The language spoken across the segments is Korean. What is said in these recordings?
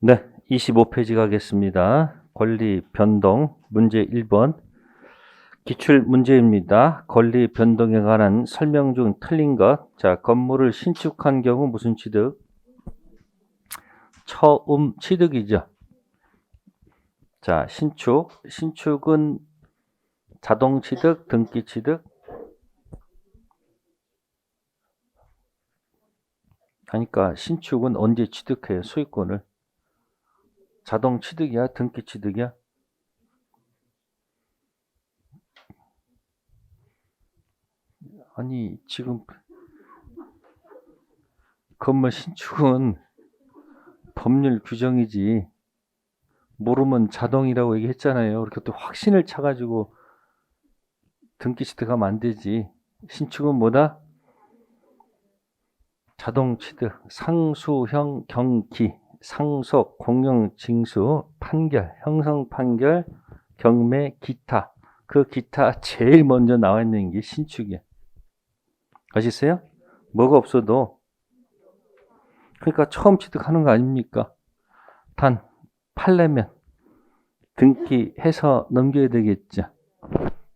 네, 25페이지 가겠습니다. 권리 변동 문제 1번 기출 문제입니다. 권리 변동에 관한 설명 중 틀린 것. 자, 건물을 신축한 경우 무슨 취득? 처음 취득이죠. 자, 신축은 자동 취득, 등기 취득? 그러니까 신축은 언제 취득해요? 소유권을. 자동 취득이야, 등기 취득이야? 아니, 지금 건물 신축은 법률 규정이지. 모르면 자동이라고 얘기했잖아요. 이렇게 또 확신을 차가지고 등기 취득하면 안 되지. 신축은 뭐다? 자동 취득, 상수형 경기, 상속, 공영 징수, 판결, 형성 판결, 경매, 기타. 그 기타 제일 먼저 나와 있는 게 신축이야. 아시세요? 뭐가 없어도. 그러니까 처음 취득하는 거 아닙니까? 단 팔려면 등기해서 넘겨야 되겠죠.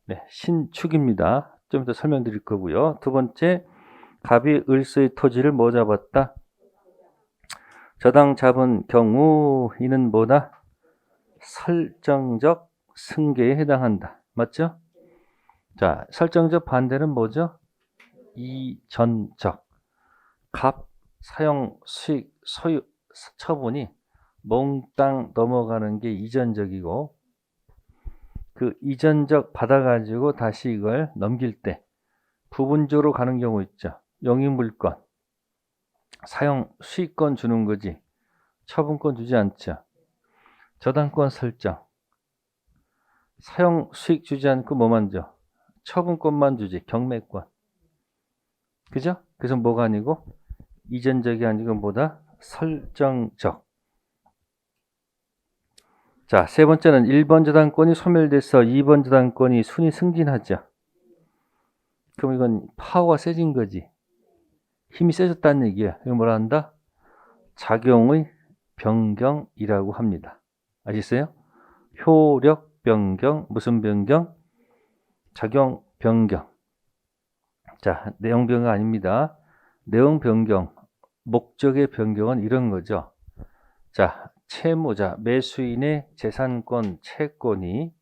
네, 신축입니다. 좀 더 설명드릴 거고요. 두 번째, 갑이 을수의 토지를 뭐 잡았다? 저당 잡은 경우 이는 뭐다? 설정적 승계에 해당한다. 맞죠? 자, 설정적 반대는 뭐죠? 이전적. 갑, 사용, 수익, 소유, 처분이 몽땅 넘어가는 게 이전적이고, 그 이전적 받아가지고 다시 이걸 넘길 때 부분적으로 가는 경우 있죠. 영유물권, 사용, 수익권 주는 거지 처분권 주지 않죠. 저당권 설정, 사용, 수익 주지 않고 뭐만 줘? 처분권만 주지, 경매권. 그죠? 그래서 뭐가 아니고 이전적이 아니고 뭐다? 설정적. 자, 세 번째는 1번 저당권이 소멸돼서 2번 저당권이 순위 승진하죠. 그럼 이건 파워가 세진 거지. 힘이 세졌다는 얘기야. 이거 뭐라 한다? 작용의 변경이라고 합니다. 아시겠어요? 효력 변경, 무슨 변경? 작용 변경. 자, 내용 변경 아닙니다. 내용 변경, 목적의 변경은 이런 거죠. 자, 채무자, 매수인의 재산권 채권이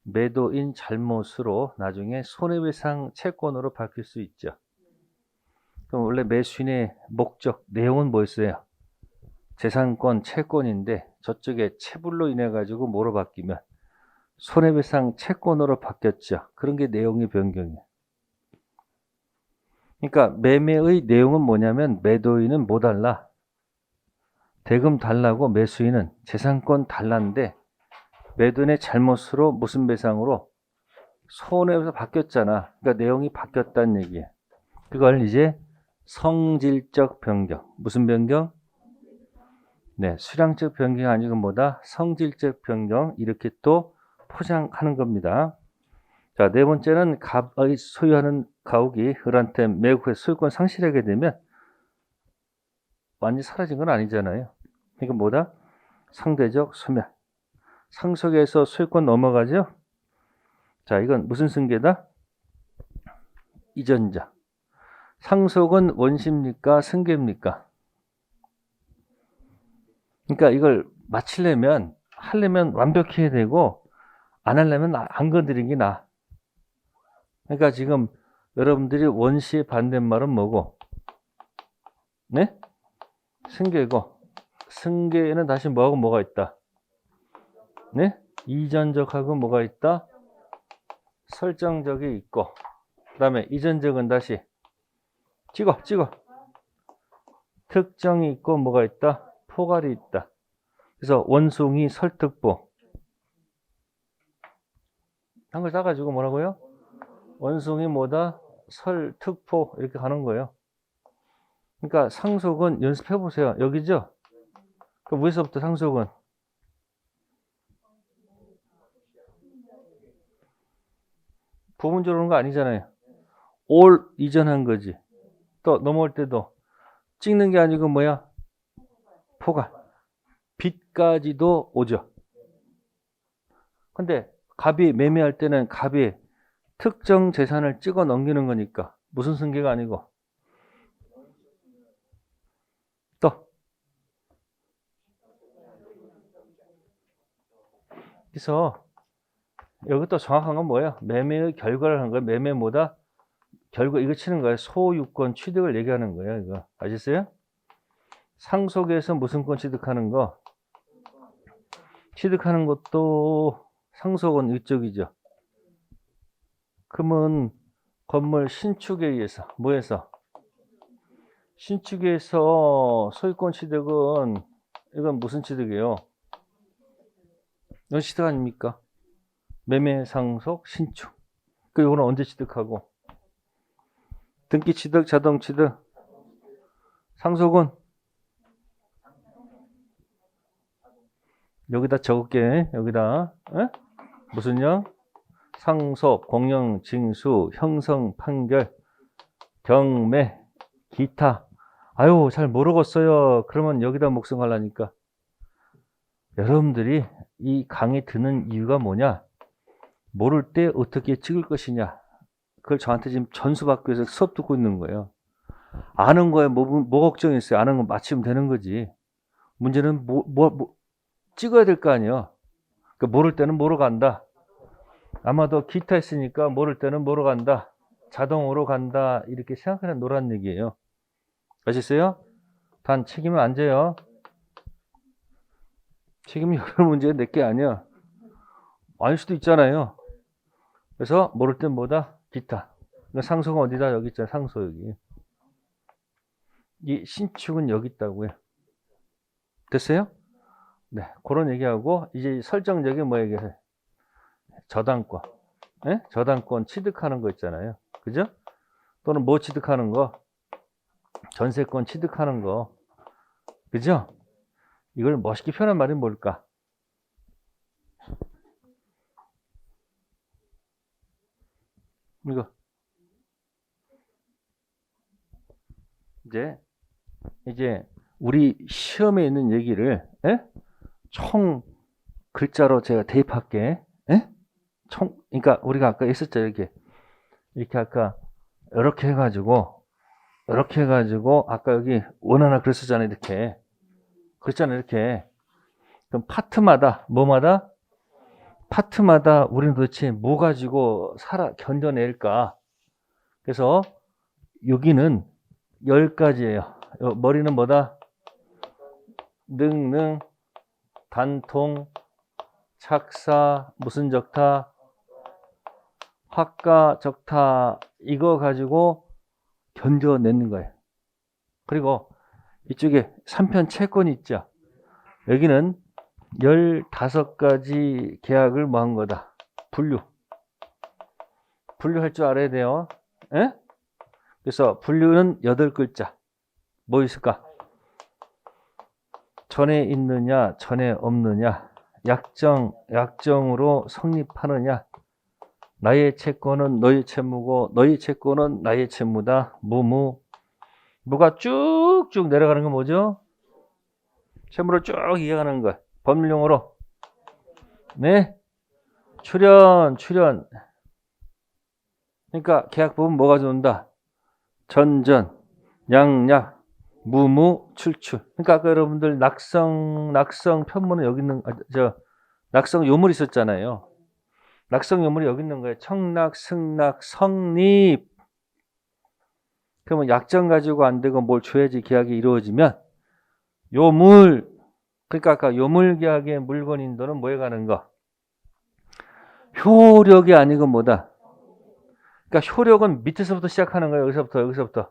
매도인 잘못으로 나중에 손해배상 채권으로 바뀔 수 있죠. 그럼 원래 매수인의 목적, 내용은 뭐였어요? 재산권 채권인데 저쪽에 체불로 인해 가지고 뭐로 바뀌면 손해배상 채권으로 바뀌었죠. 그런 게 내용의 변경이에요. 그러니까 매매의 내용은 뭐냐면 매도인은 뭐 달라? 대금 달라고 매수인은 재산권 달라는데 매도인의 잘못으로 무슨 배상으로 손해배상 바뀌었잖아. 그러니까 내용이 바뀌었다는 얘기예요. 그걸 이제 성질적 변경. 무슨 변경? 네, 수량적 변경이 아니고 뭐다? 성질적 변경. 이렇게 또 포장하는 겁니다. 자, 네 번째는 갑의 소유하는 가옥이 을한테 매국해서 소유권 상실하게 되면 완전히 사라진 건 아니잖아요. 그러니까 뭐다? 상대적 소멸. 상속에서 소유권 넘어가죠? 자, 이건 무슨 승계다? 이전자. 상속은 원시입니까? 승계입니까? 그러니까 이걸 하려면 완벽해야 되고, 안 하려면 안 건드리는 게 나아. 그러니까 지금 여러분들이 원시의 반대말은 뭐고? 네? 승계고, 승계에는 다시 뭐하고 뭐가 있다? 네? 이전적하고 뭐가 있다? 설정적이 있고, 그 다음에 이전적은 다시 찍어. 특정이 있고 뭐가 있다? 포괄이 있다. 그래서 원숭이 설특보. 한 글 따가지고 뭐라고요? 원숭이 뭐다? 설특포 이렇게 가는 거예요. 그러니까 상속은 연습해 보세요. 여기죠? 그 위에서부터 상속은 부분적으로 오는 거 아니잖아요. 올 이전한 거지. 또 넘어올 때도 찍는 게 아니고 뭐야? 포괄. 빚까지도 오죠. 근데 갑이 매매할 때는 갑이 특정 재산을 찍어 넘기는 거니까 무슨 승계가 아니고 또 그래서 여기 또 정확한 건 뭐예요? 매매의 결과를 한 거예요. 매매 뭐다? 결과 이거 치는 거예요. 소유권 취득을 얘기하는 거예요. 이거 아셨어요? 상속에서 무슨 권 취득하는 거? 취득하는 것도 상속은 이쪽이죠. 그러면 건물 신축에 의해서 뭐해서? 신축에서 소유권 취득은 이건 무슨 취득이에요? 이건 취득 아닙니까? 매매, 상속, 신축. 그 이거는 언제 취득하고? 등기 취득, 자동 취득. 상속은 여기다 적을게. 여기다 무슨요? 상속, 공영, 징수, 형성, 판결, 경매, 기타. 아유, 잘 모르겠어요. 그러면 여기다 목숨 걸라니까. 여러분들이 이 강의 듣는 이유가 뭐냐? 모를 때 어떻게 찍을 것이냐? 그걸 저한테 지금 전수받기 위해서 수업 듣고 있는 거예요. 아는 거에 뭐 걱정이 있어요? 아는 거 맞추면 되는 거지. 문제는 찍어야 될 거 아니에요. 그러니까 모를 때는 뭐로 간다. 아마도 기타 있으니까 모를 때는 뭐로 간다. 자동으로 간다. 이렇게 생각하는 노란 얘기예요. 아셨어요? 단 책임은 안 져요. 책임이 여러 문제가 내게 아니야. 아닐 수도 있잖아요. 그래서 모를 땐 뭐다? 기타. 그러니까 상속은 어디다? 여기 있잖아. 상속 여기. 이 신축은 여기 있다고요. 됐어요? 네. 그런 얘기하고 이제 설정적인 뭐 얘기해? 저당권. 네? 저당권 취득하는 거 있잖아요. 그죠? 또는 뭐 취득하는 거? 전세권 취득하는 거. 그죠? 이걸 멋있게 표현한 말이 뭘까? 이거. 이제 우리 시험에 있는 얘기를 총 글자로 제가 대입할게. 그러니까 우리가 아까 있었죠. 이렇게 아까 이렇게 해가지고 아까 여기 원하나 그랬었잖아요. 이렇게 그랬잖아요. 이렇게. 그럼 파트마다 뭐마다 파트마다 우리는 도대체 뭐 가지고 견뎌낼까? 그래서 여기는 10가지예요. 머리는 뭐다? 능능, 단통, 착사, 무슨 적타, 화가, 적타 이거 가지고 견뎌내는 거예요. 그리고 이쪽에 3편 채권이 있죠. 여기는 15가지 계약을 뭐 한 거다. 분류할 줄 알아야 돼요. 그래서 분류는 8글자. 뭐 있을까? 전에 있느냐, 전에 없느냐, 약정으로 성립하느냐, 나의 채권은 너의 채무고, 너의 채권은 나의 채무다, 무가 쭉쭉 내려가는 건 뭐죠? 채무로 쭉 이어가는 거. 법률용어로. 네. 출연. 그러니까 계약법은 뭐가 들어온다? 전전, 양약, 출출. 그러니까 아까 여러분들 낙성 편문은 여기 있는 낙성 요물 있었잖아요. 낙성 요물이 여기 있는 거예요. 청락, 승락, 성립. 그러면 약정 가지고 안 되고 뭘 줘야지 계약이 이루어지면 요물. 그러니까 아까 요물 계약의 물건 인도는 뭐에 가는 거? 효력이 아니고 뭐다? 그러니까 효력은 밑에서부터 시작하는 거예요. 여기서부터.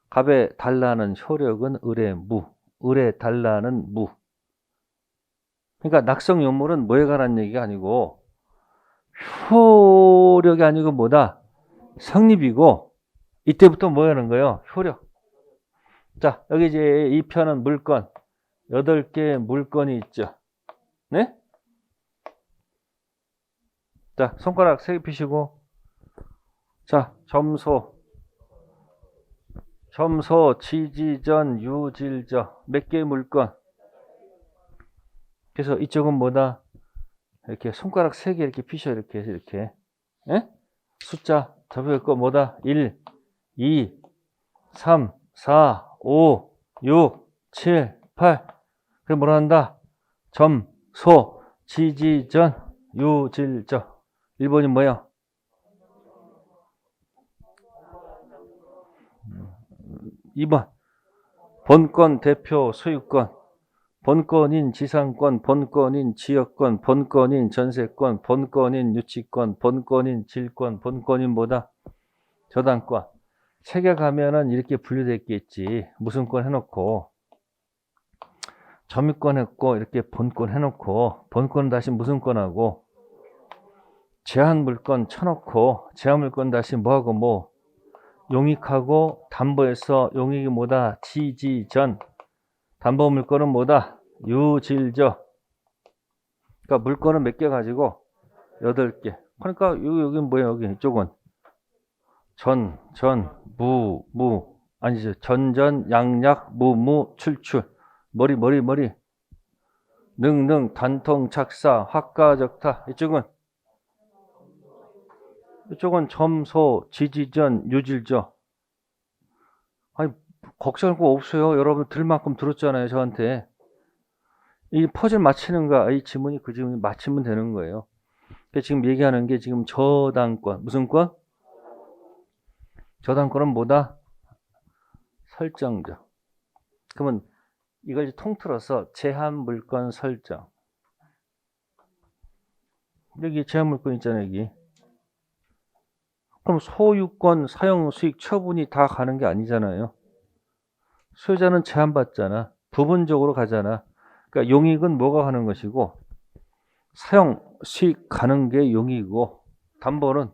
갑에 달라는 효력은 을의 무. 을에 달라는 무. 그러니까 낙성 요물은 뭐에 관한 얘기가 아니고 효력이 아니고 뭐다? 성립이고 이때부터 뭐 하는 거예요? 효력. 자, 여기 이제 이 편은 물건. 8개의 물건이 있죠. 네? 자, 손가락 3개 피시고. 자, 점소. 점소, 지지전, 유질저. 몇 개의 물건. 그래서 이쪽은 뭐다? 이렇게 손가락 3개 이렇게 피셔. 이렇게 해서 이렇게. 예? 숫자. 접을 거 뭐다? 1, 2, 3, 4, 5, 6, 7, 8. 그럼 뭐라 한다? 점, 소, 지지전, 유질저. 1번이 뭐야? 2번. 본권, 대표, 소유권. 본권인 지상권, 본권인 지역권, 본권인 전세권, 본권인 유치권, 본권인 질권, 본권인 뭐다? 저당권. 책에 가면은 이렇게 분류됐겠지. 무슨 권 해놓고 점유권 했고 이렇게 본권 해놓고 본권은 다시 무슨 권하고 제한물권 쳐놓고 제한물권 다시 뭐하고 뭐 용익하고 담보에서 용익이 뭐다? 지지전. 담보물권은 뭐다? 유질저. 그러니까 물건은 몇 개 가지고 8개. 그러니까 여기는 뭐야? 여기 이쪽은 무. 아니죠. 전전, 양약, 무, 출출. 머리. 능능, 단통, 착사, 화가적타. 이쪽은 점소, 지지전, 유질저. 아니, 걱정할 거 없어요. 여러분 들을 만큼 들었잖아요, 저한테. 이 퍼즐 맞히는 거, 이 지문이 그 지문이 맞히면 되는 거예요. 지금 얘기하는 게 지금 저당권. 무슨 권? 저당권은 뭐다? 설정적. 그러면 이걸 통틀어서 제한물권 설정. 여기 제한물권 있잖아요, 여기. 그럼 소유권, 사용, 수익, 처분이 다 가는 게 아니잖아요. 소유자는 제한받잖아. 부분적으로 가잖아. 그러니까 용익은 뭐가 가는 것이고 사용, 수익 가는 게 용익이고 담보는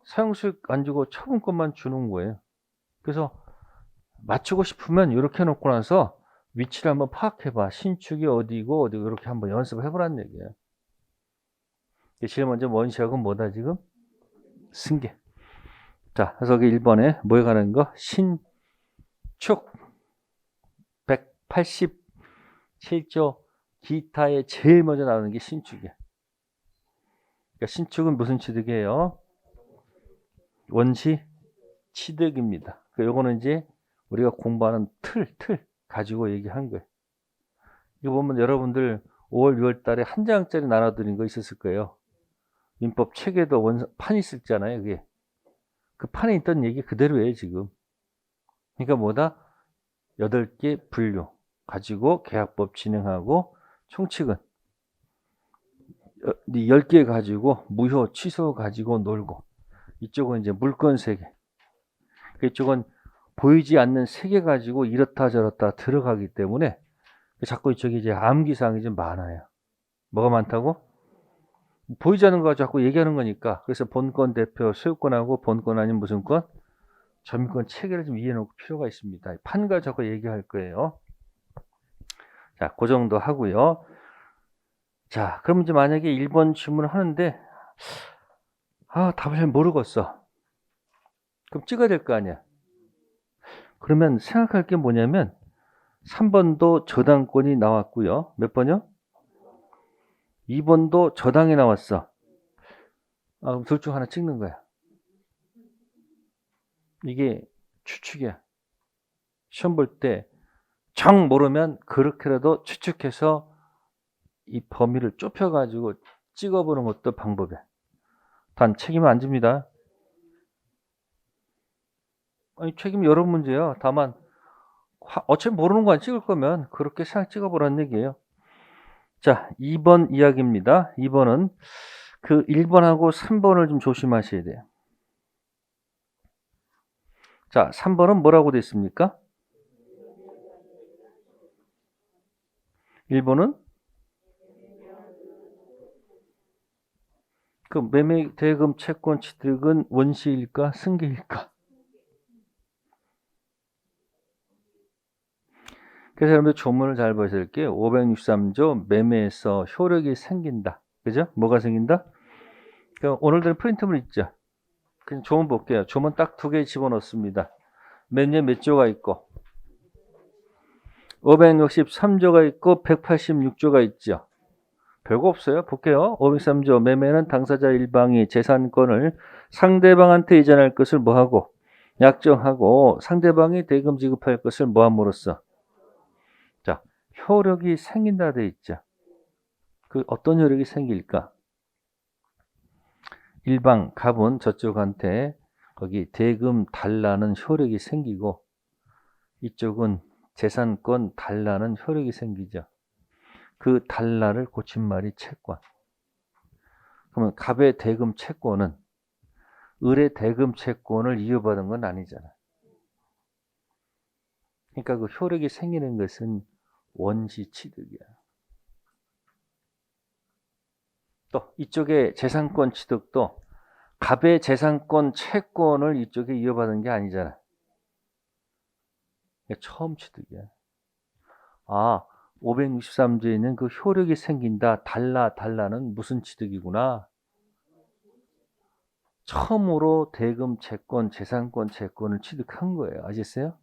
사용, 수익 안 주고 처분권만 주는 거예요. 그래서 맞추고 싶으면 이렇게 해놓고 나서 위치를 한번 파악해봐. 신축이 어디고 이렇게 한번 연습을 해보라는 얘기예요. 제일 먼저 원시학은 뭐다 지금? 승계. 자, 해석이 1번에 뭐에 관한 거? 신축 187조 기타에 제일 먼저 나오는 게 신축이야. 그러니까 신축은 무슨 취득이에요? 원시 취득입니다. 그러니까 요거는 이제 우리가 공부하는 틀 가지고 얘기한 거예요. 이거 보면 여러분들 5월, 6월 달에 한 장짜리 나눠드린 거 있었을 거예요. 민법 책에도 판이 있었잖아요. 그게. 그 판에 있던 얘기 그대로예요, 지금. 그러니까 뭐다? 8개 분류 가지고 계약법 진행하고 총칙은 10개 가지고 무효, 취소 가지고 놀고 이쪽은 이제 물건 3개. 이쪽은 보이지 않는 3개 가지고 이렇다 저렇다 들어가기 때문에 자꾸 이쪽에 이제 암기사항이 좀 많아요. 뭐가 많다고? 보이지 않는 거 자꾸 얘기하는 거니까. 그래서 본권 대표 소유권하고 본권 아닌 무슨 권? 점유권 체계를 좀 이해해 놓을 필요가 있습니다. 판과 자꾸 얘기할 거예요. 자, 그 정도 하고요. 자, 그럼 이제 만약에 1번 질문을 하는데 답을 잘 모르겠어. 그럼 찍어야 될 거 아니야. 그러면 생각할 게 뭐냐면 3번도 저당권이 나왔고요. 몇 번이요? 2번도 저당이 나왔어. 둘 중 하나 찍는 거야. 이게 추측이야. 시험 볼 때 정 모르면 그렇게라도 추측해서 이 범위를 좁혀가지고 찍어보는 것도 방법이야. 단 책임은 안 집니다. 아니, 책임 여러 문제야. 다만 어차피 모르는 거 안 찍을 거면 그렇게 생각 찍어보라는 얘기예요. 자, 2번 이야기입니다. 2번은 그 1번하고 3번을 좀 조심하셔야 돼요. 자, 3번은 뭐라고 돼 있습니까? 1번은 그 매매 대금 채권 취득은 원시일까 승계일까? 그래서 여러분들 조문을 잘 보셔야 게 563조 매매에서 효력이 생긴다. 그죠? 뭐가 생긴다? 오늘들 프린트물 있죠? 그냥 조문 볼게요. 조문 딱 2개 집어넣습니다. 몇 년 몇 조가 있고 563조가 있고 186조가 있죠. 별거 없어요. 볼게요. 503조 매매는 당사자 일방이 재산권을 상대방한테 이전할 것을 뭐하고 약정하고 상대방이 대금 지급할 것을 뭐함으로써 자 효력이 생긴다 돼 있죠. 그 어떤 효력이 생길까? 일방 갑은 저쪽한테 거기 대금 달라는 효력이 생기고 이쪽은 재산권 달라는 효력이 생기죠. 그 달라를 고친 말이 채권. 그러면 갑의 대금 채권은 을의 대금 채권을 이어받은 건 아니잖아. 그러니까 그 효력이 생기는 것은 원시 취득이야. 또 이쪽에 재산권 취득도 갑의 재산권 채권을 이쪽에 이어받은 게 아니잖아. 처음 취득이야. 아, 563조에 있는 그 효력이 생긴다. 달라는 무슨 취득이구나. 처음으로 대금 채권, 재산권 채권을 취득한 거예요. 아셨어요?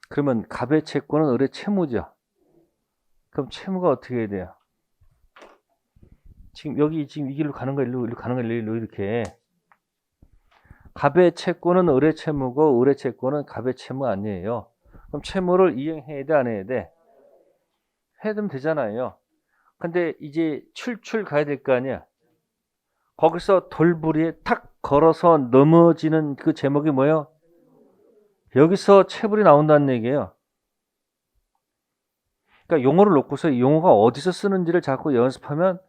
그러면 갑의 채권은 을의 채무죠. 그럼 채무가 어떻게 해야 돼요? 지금 이 길로 가는 거 일로 가는 거 일로 이렇게. 갑의 채권은 을의 채무고 을의 채권은 갑의 채무 아니에요. 그럼 채무를 이행해야 돼, 안 해야 돼? 해야 되면 되잖아요. 근데 이제 출출 가야 될 거 아니야. 거기서 돌부리에 탁 걸어서 넘어지는 그 제목이 뭐예요? 여기서 체불이 나온다는 얘기예요. 그러니까 용어를 놓고서 이 용어가 어디서 쓰는지를 자꾸 연습하면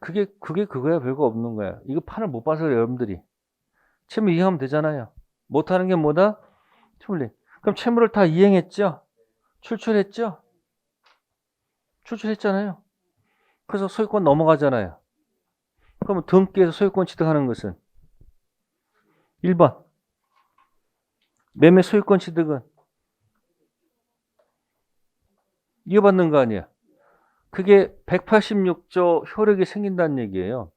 그게 그거야. 별거 없는 거야. 이거 판을 못 봐서 여러분들이 채무 이행하면 되잖아요. 못하는 게 뭐다? 채무리. 그럼 채무를 다 이행했죠? 출출했죠? 출출했잖아요. 그래서 소유권 넘어가잖아요. 그러면 등기에서 소유권 취득하는 것은 1번 매매 소유권 취득은 이어받는 거 아니야. 그게 186조 효력이 생긴다는 얘기예요.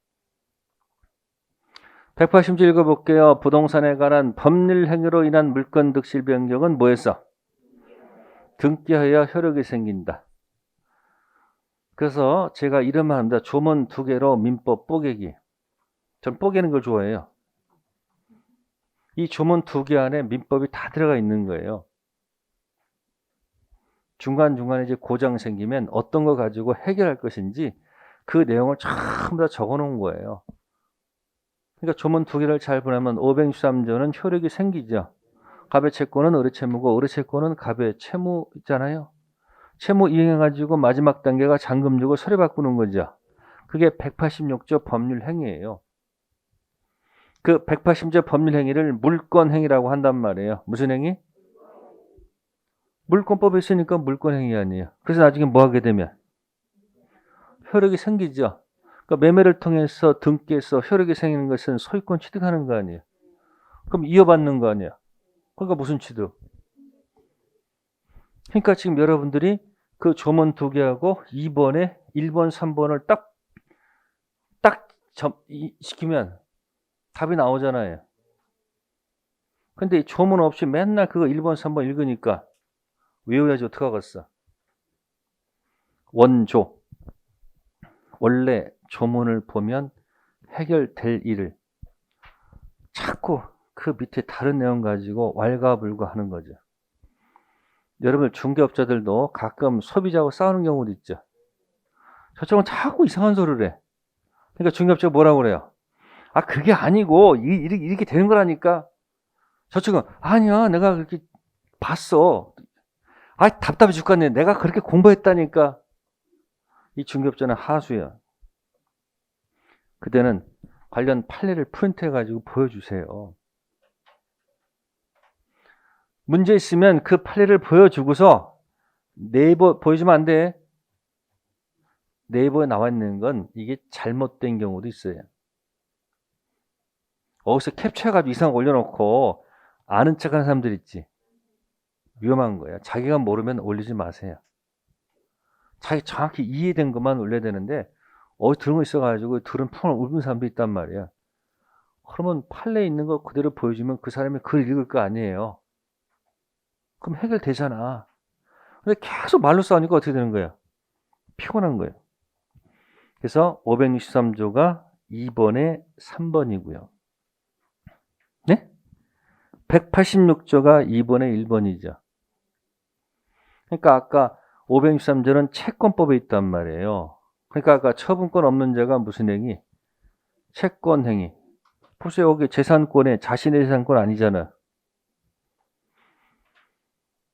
180조 읽어볼게요. 부동산에 관한 법률 행위로 인한 물권 득실 변경은 뭐였어? 등기하여야 효력이 생긴다. 그래서 제가 이런 말 합니다. 조문 2개로 민법 뽀개기. 전 뽀개는 걸 좋아해요. 이 조문 2개 안에 민법이 다 들어가 있는 거예요. 중간중간에 이제 고장 생기면 어떤 거 가지고 해결할 것인지 그 내용을 전부 다 적어 놓은 거예요. 그러니까 조문 2개를 잘 보내면 563조는 효력이 생기죠. 갑의 채권은 을의 채무고 을의 채권은 갑의 채무 있잖아요. 채무 이행해가지고 마지막 단계가 잔금 주고 서류 바꾸는 거죠. 그게 186조 법률 행위예요. 그 180조 법률 행위를 물권 행위라고 한단 말이에요. 무슨 행위? 물권법에 있으니까 물권 행위 아니에요. 그래서 나중에 뭐 하게 되면 효력이 생기죠. 그러니까 매매를 통해서 등기해서 효력이 생기는 것은 소유권 취득하는 거 아니에요. 그럼 이어받는 거 아니에요. 그러니까 무슨 취득? 그러니까 지금 여러분들이 그 조문 2개하고 2번에 1번, 3번을 딱 시키면 답이 나오잖아요. 근데 조문 없이 맨날 그거 1번, 3번 읽으니까 외워야지 어떡하겠어. 원조. 원래 조문을 보면 해결될 일을 자꾸 그 밑에 다른 내용 가지고 왈가불가 하는 거죠. 여러분 중개업자들도 가끔 소비자하고 싸우는 경우도 있죠. 저쪽은 자꾸 이상한 소리를 해. 그러니까 중개업자가 뭐라고 그래요? 아 그게 아니고 이렇게 되는 거라니까. 저쪽은 아니야 내가 그렇게 봤어. 아 답답해 죽겠네. 내가 그렇게 공부했다니까. 이 중개업자는 하수야. 그때는 관련 판례를 프린트해가지고 보여주세요. 문제 있으면 그 판례를 보여주고서 네이버 보여주면 안 돼. 네이버에 나와 있는 건 이게 잘못된 경우도 있어요. 어디서 캡처해가지고 이상한 거 올려놓고 아는 척하는 사람들 있지. 위험한 거야. 자기가 모르면 올리지 마세요. 자기 정확히 이해된 것만 올려야 되는데 어디 들은 거 있어가지고 들은 펑을 울는 사람도 있단 말이야. 그러면 판례에 있는 거 그대로 보여주면 그 사람이 글 읽을 거 아니에요. 그럼 해결되잖아. 근데 계속 말로 싸우니까 어떻게 되는 거예요? 피곤한 거예요. 그래서 563조가 2번에 3번이고요. 네? 186조가 2번에 1번이죠. 그러니까 아까 563조는 채권법에 있단 말이에요. 그러니까 아까 처분권 없는 자가 무슨 행위? 채권 행위. 보세요. 여기 재산권에 자신의 재산권 아니잖아.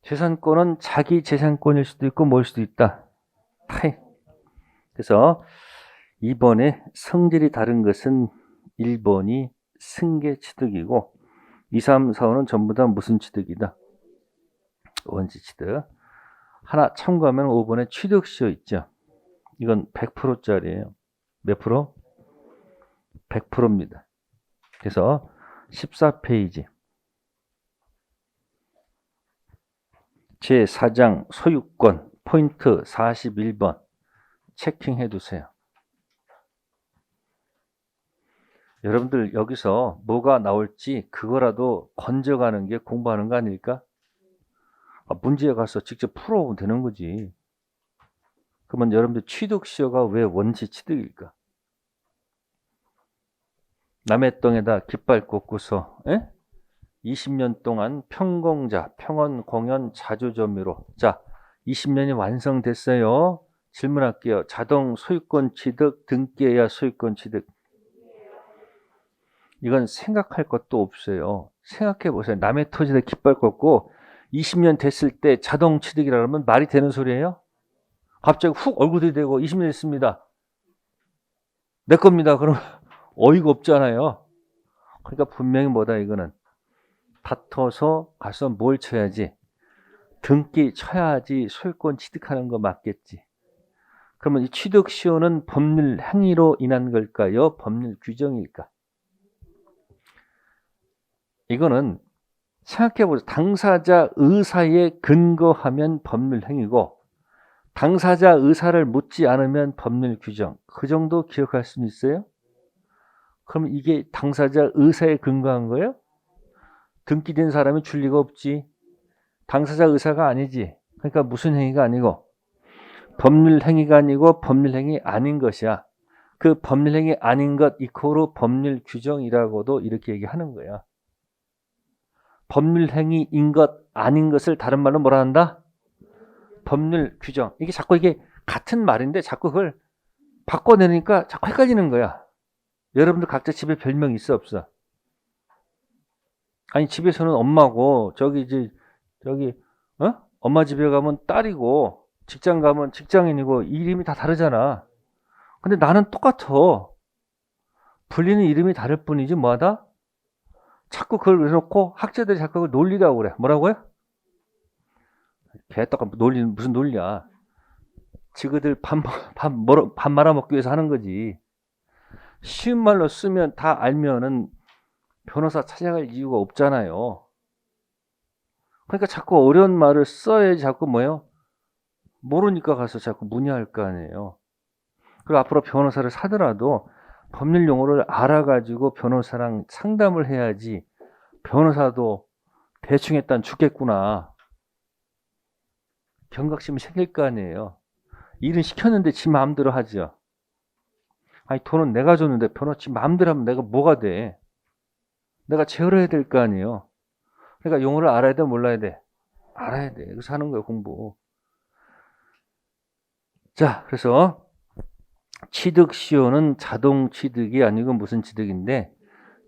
재산권은 자기 재산권일 수도 있고 뭘 수도 있다. 타이. 그래서 2번에 성질이 다른 것은 1번이 승계 취득이고 2, 3, 4, 5는 전부 다 무슨 취득이다? 원시 취득. 하나 참고하면 5번에 취득시효 있죠. 이건 100%짜리예요. 몇 프로? 100%입니다. 그래서 14페이지 제4장 소유권 포인트 41번 체킹해 두세요. 여러분들 여기서 뭐가 나올지 그거라도 건져가는 게 공부하는 거 아닐까? 문제에 가서 직접 풀어오면 되는 거지. 그러면 여러분들 취득시효가 왜 원시 취득일까? 남의 땅에다 깃발 꽂고서 20년 동안 평공자, 평원, 공연, 자주점유로. 자, 20년이 완성됐어요. 질문할게요. 자동 소유권 취득, 등기해야 소유권 취득. 이건 생각할 것도 없어요. 생각해 보세요. 남의 토지에 깃발 꽂고 20년 됐을 때 자동 취득이라 그러면 말이 되는 소리예요? 갑자기 훅 얼굴이 대고 20년 됐습니다. 내 겁니다. 그러면 어이가 없잖아요. 그러니까 분명히 뭐다 이거는. 다퉈서 가서 뭘 쳐야지? 등기 쳐야지 소유권 취득하는 거 맞겠지. 그러면 이 취득시효는 법률 행위로 인한 걸까요? 법률 규정일까? 이거는 생각해보세요. 당사자 의사에 근거하면 법률 행위고 당사자 의사를 묻지 않으면 법률 규정. 그 정도 기억할 수 있어요? 그럼 이게 당사자 의사에 근거한 거예요? 등기된 사람이 줄 리가 없지. 당사자 의사가 아니지. 그러니까 무슨 행위가 아니고 법률 행위가 아니고 법률 행위 아닌 것이야. 그 법률 행위 아닌 것 이코로 법률 규정이라고도 이렇게 얘기하는 거야. 법률 행위인 것 아닌 것을 다른 말로 뭐라 한다? 법률 규정. 이게 자꾸 이게 같은 말인데 자꾸 그걸 바꿔내니까 자꾸 헷갈리는 거야. 여러분들 각자 집에 별명 있어 없어? 아니 집에서는 엄마고 저기 엄마 집에 가면 딸이고 직장 가면 직장인이고 이름이 다 다르잖아. 근데 나는 똑같아. 불리는 이름이 다를 뿐이지 뭐하다? 자꾸 그걸 해놓고 학자들이 자꾸 그걸 논리라고 그래. 뭐라고요? 개떡 논리는 무슨 논리야? 지그들 밥 말아먹기 위해서 하는 거지. 쉬운 말로 쓰면 다 알면은 변호사 찾아갈 이유가 없잖아요. 그러니까 자꾸 어려운 말을 써야지 자꾸 뭐예요? 모르니까 가서 자꾸 문의할 거 아니에요. 그리고 앞으로 변호사를 사더라도 법률 용어를 알아가지고 변호사랑 상담을 해야지 변호사도 대충 했단 죽겠구나. 경각심이 생길 거 아니에요. 일은 시켰는데 지 마음대로 하죠. 아니 돈은 내가 줬는데 변호사 지 마음대로 하면 내가 뭐가 돼? 내가 제어해야 될 거 아니에요. 그러니까 용어를 알아야 돼 몰라야 돼? 알아야 돼. 그래서 하는 거예요 공부. 자 그래서 취득시효는 자동 취득이 아니고 무슨 취득인데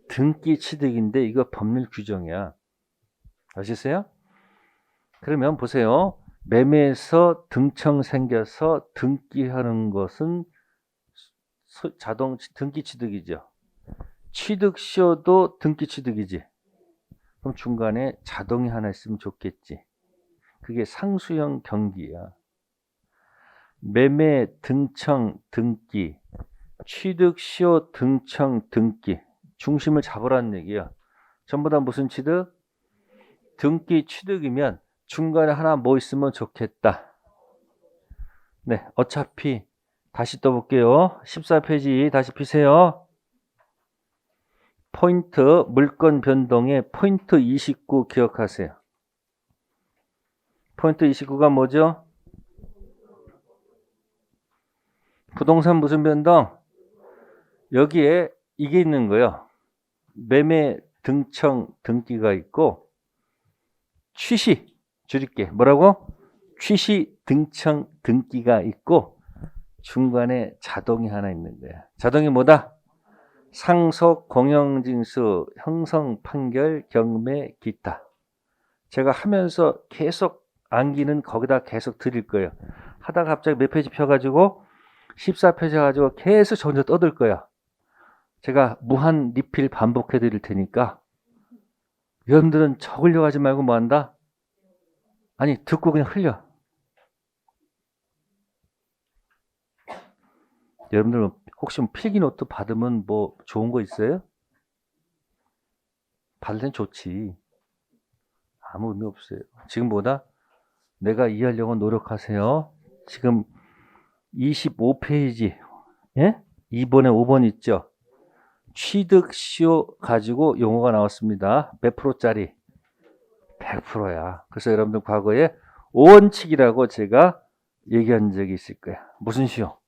등기 취득인데 이거 법률 규정이야. 아시겠어요? 그러면 보세요. 매매에서 등청 생겨서 등기하는 것은 자동 등기 취득이죠. 취득시효도 등기 취득이지. 그럼 중간에 자동이 하나 있으면 좋겠지. 그게 상수형 경기야. 매매 등청 등기, 취득시효 등청 등기. 중심을 잡으라는 얘기야. 전부 다 무슨 취득? 등기 취득이면 중간에 하나 뭐 있으면 좋겠다. 네, 어차피 다시 떠볼게요. 14페이지 다시 피세요. 포인트, 물건 변동의 포인트 29 기억하세요. 포인트 29가 뭐죠? 부동산 무슨 변동? 여기에 이게 있는 거예요. 매매 등청 등기가 있고 취시 줄일게. 뭐라고? 취시 등청 등기가 있고 중간에 자동이 하나 있는 거야. 자동이 뭐다? 상속, 공영징수, 형성, 판결, 경매, 기타. 제가 하면서 계속 암기는 거기다 계속 드릴 거예요. 하다가 갑자기 몇 페이지 펴가지고 14페이지 가지고 계속 저 혼자 떠들 거야. 제가 무한 리필 반복해 드릴 테니까 여러분들은 적으려고 하지 말고 뭐 한다? 아니 듣고 그냥 흘려. 여러분들 혹시 필기 노트 받으면 뭐 좋은 거 있어요? 받을 땐 좋지. 아무 의미 없어요. 지금보다 내가 이해하려고 노력하세요. 지금 25페이지 예? 2번에 5번 있죠? 취득시효 가지고 용어가 나왔습니다. 몇 프로짜리? 100%야. 그래서 여러분들 과거에 오원칙이라고 제가 얘기한 적이 있을 거야. 무슨 시효?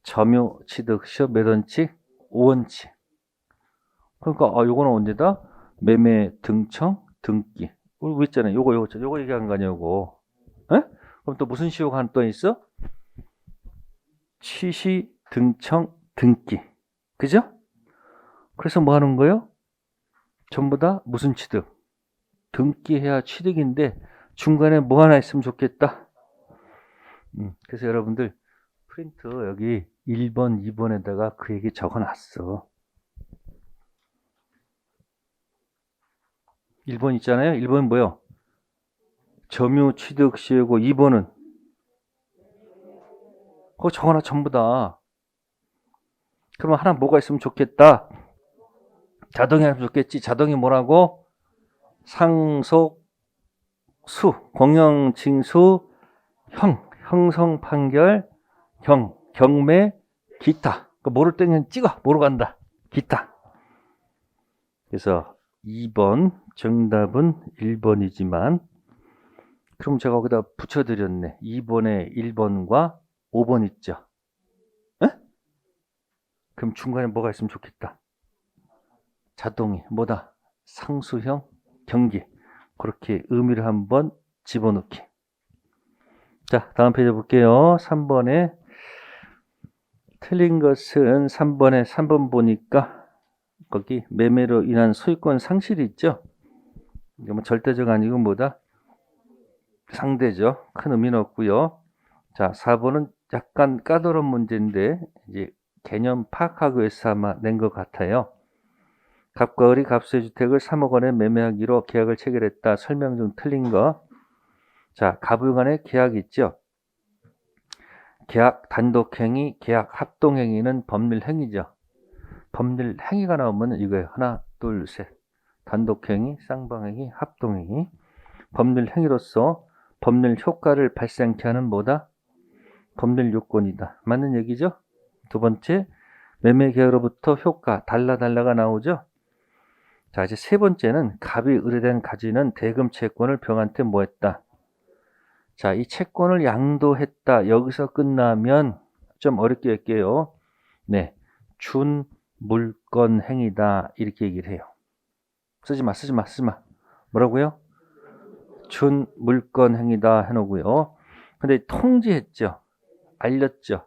점유 취득시효 몇 원칙? 5원칙. 그러니까 요거는 언제다? 매매 등청 등기. 우리 있잖아요. 요거 얘기한 거냐고. 에? 그럼 또 무슨 시효가 한 또 있어? 취시 등청 등기. 그죠? 그래서 뭐 하는 거예요? 전부 다 무슨 취득? 등기해야 취득인데 중간에 뭐 하나 있으면 좋겠다. 그래서 여러분들 프린트 여기 1번, 2번에다가 그 얘기 적어놨어. 1번 있잖아요. 1번은 뭐요? 점유 취득 시효고 2번은 그거 적어놔 전부 다. 그러면 하나 뭐가 있으면 좋겠다. 자동이 하면 좋겠지. 자동이 뭐라고? 상속, 수, 공영징수, 형성 판결, 경매, 기타. 모를 때는 찍어. 모르고 간다. 기타. 그래서 2번 정답은 1번이지만 그럼 제가 거기다 붙여드렸네. 2번에 1번과 5번 있죠. 에? 그럼 중간에 뭐가 있으면 좋겠다. 자동이 뭐다? 상수형 경기. 그렇게 의미를 한번 집어넣기. 자, 다음 페이지 볼게요. 3번에 틀린 것은 3번에 3번 보니까 거기 매매로 인한 소유권 상실이 있죠. 이게 뭐 절대적 아니고 뭐다? 상대죠. 큰 의미는 없고요. 자, 4번은 약간 까다로운 문제인데 이제 개념 파악하기 위해서 아마 낸 것 같아요. 갑과 을이 갑수의 주택을 3억 원에 매매하기로 계약을 체결했다. 설명 중 틀린 거. 자, 갑을 간의 계약이 있죠. 계약 단독행위, 계약 합동행위는 법률행위죠. 법률행위가 나오면 이거예요. 하나, 둘, 셋. 단독행위, 쌍방행위, 합동행위. 법률행위로서 법률 효과를 발생케 하는 뭐다? 법률 요건이다. 맞는 얘기죠? 두 번째, 매매계약으로부터 효과, 달라가 나오죠? 자, 이제 세 번째는 갑이 의뢰된 가지는 대금 채권을 병한테 뭐 했다? 자, 이 채권을 양도했다. 여기서 끝나면 좀 어렵게 할게요. 네, 준 물건 행위다. 이렇게 얘기를 해요. 쓰지 마. 뭐라고요? 준 물건 행위다 해놓고요. 근데 통지했죠. 알렸죠.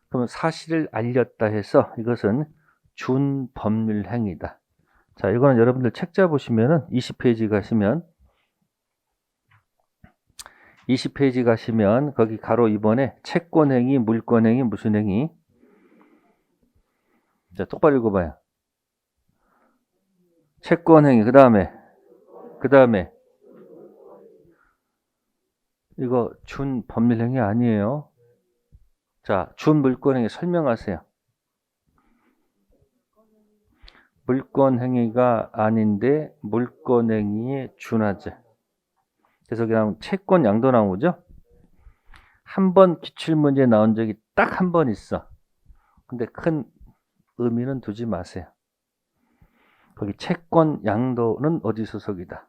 그러면 사실을 알렸다 해서 이것은 준 법률 행위다. 자, 이거는 여러분들 책자 보시면은 20페이지 가시면 거기 가로 2번에 채권 행위, 물건 행위, 무슨 행위? 자, 똑바로 읽어봐요. 채권 행위, 그 다음에 이거 준 법률 행위 아니에요. 자, 준 물건 행위 설명하세요. 물건 행위가 아닌데 물건 행위에 준하지. 그래서 그냥 채권 양도 나오죠. 한 번 기출문제 나온 적이 딱 한 번 있어. 근데 큰 의미는 두지 마세요. 거기 채권 양도는 어디 소속이다?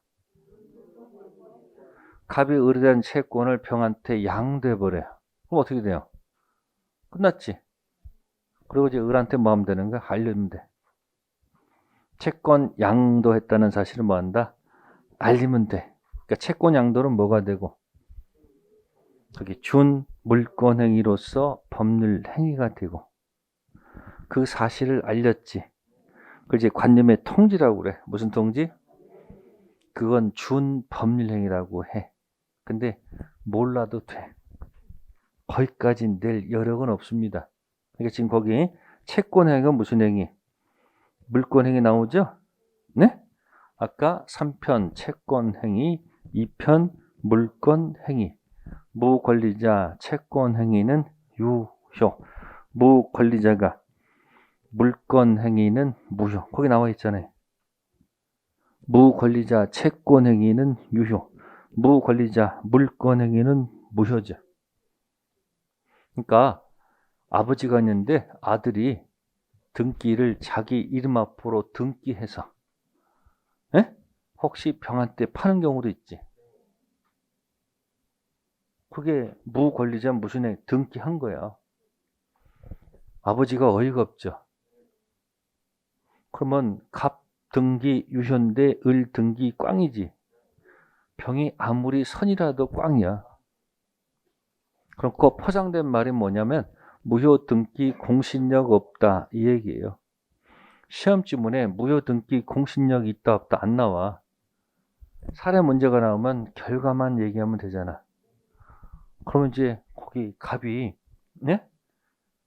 갑이 의뢰된 채권을 병한테 양도해버려요. 그럼 어떻게 돼요? 끝났지. 그리고 이제 을한테 뭐 하면 되는 거야? 알리면 돼. 채권 양도했다는 사실을 뭐 한다? 알리면 돼. 그러니까 채권 양도는 뭐가 되고, 저기 준 물권 행위로서 법률 행위가 되고, 그 사실을 알렸지. 그걸 이제 관념의 통지라고 그래. 무슨 통지? 그건 준 법률 행위라고 해. 근데 몰라도 돼. 거기까지 낼 여력은 없습니다. 그러니까 지금 거기 채권 행위가 무슨 행위? 물권 행위 나오죠? 네? 아까 3편 채권 행위, 2편 물권 행위. 무권리자 채권 행위는 유효. 무권리자가 물권 행위는 무효. 거기 나와 있잖아요. 무권리자 채권 행위는 유효. 무권리자 물권 행위는 무효죠. 그러니까 아버지가 있는데 아들이 등기를 자기 이름 앞으로 등기해서 에? 혹시 병한테 파는 경우도 있지. 그게 무권리자 무슨 애 등기한 거야. 아버지가 어이가 없죠. 그러면 갑 등기 유효인데 을 등기 꽝이지. 병이 아무리 선이라도 꽝이야. 그럼 그 포장된 말이 뭐냐면 무효 등기 공신력 없다 이 얘기예요. 시험 지문에 무효 등기 공신력 있다 없다 안 나와. 사례 문제가 나오면 결과만 얘기하면 되잖아. 그러면 이제 거기 갑이 네?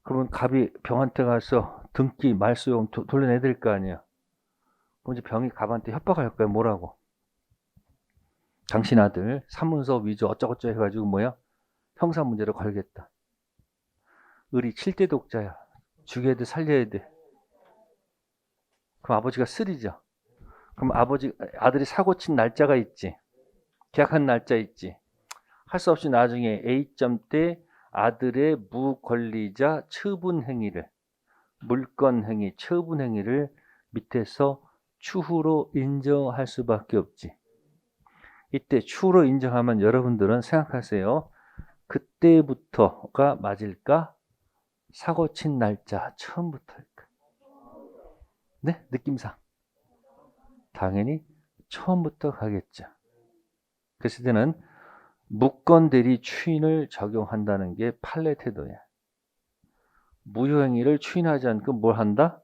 그러면 갑이 병한테 가서 등기 말소용 돌려내야 될 거 아니야. 그럼 이제 병이 갑한테 협박할 거야. 뭐라고? 당신 아들 사문서 위조 어쩌고저쩌고 해가지고 뭐야? 형사 문제로 걸겠다. 을이 7대 독자야. 죽여야 돼, 살려야 돼. 그럼 아버지가 쓰리죠. 그럼 아들이 사고 친 날짜가 있지. 계약한 날짜 있지. 할 수 없이 나중에 A점 때 아들의 무권리자 처분 행위를, 물권 행위, 처분 행위를 밑에서 추후로 인정할 수밖에 없지. 이때 추후로 인정하면 여러분들은 생각하세요. 그때부터가 맞을까? 사고 친 날짜 처음부터일까? 네? 느낌상. 당연히 처음부터 가겠죠. 그랬을 때는 무권 대리 추인을 적용한다는 게 판례 태도야. 무효행위를 추인하지 않고 뭘 한다?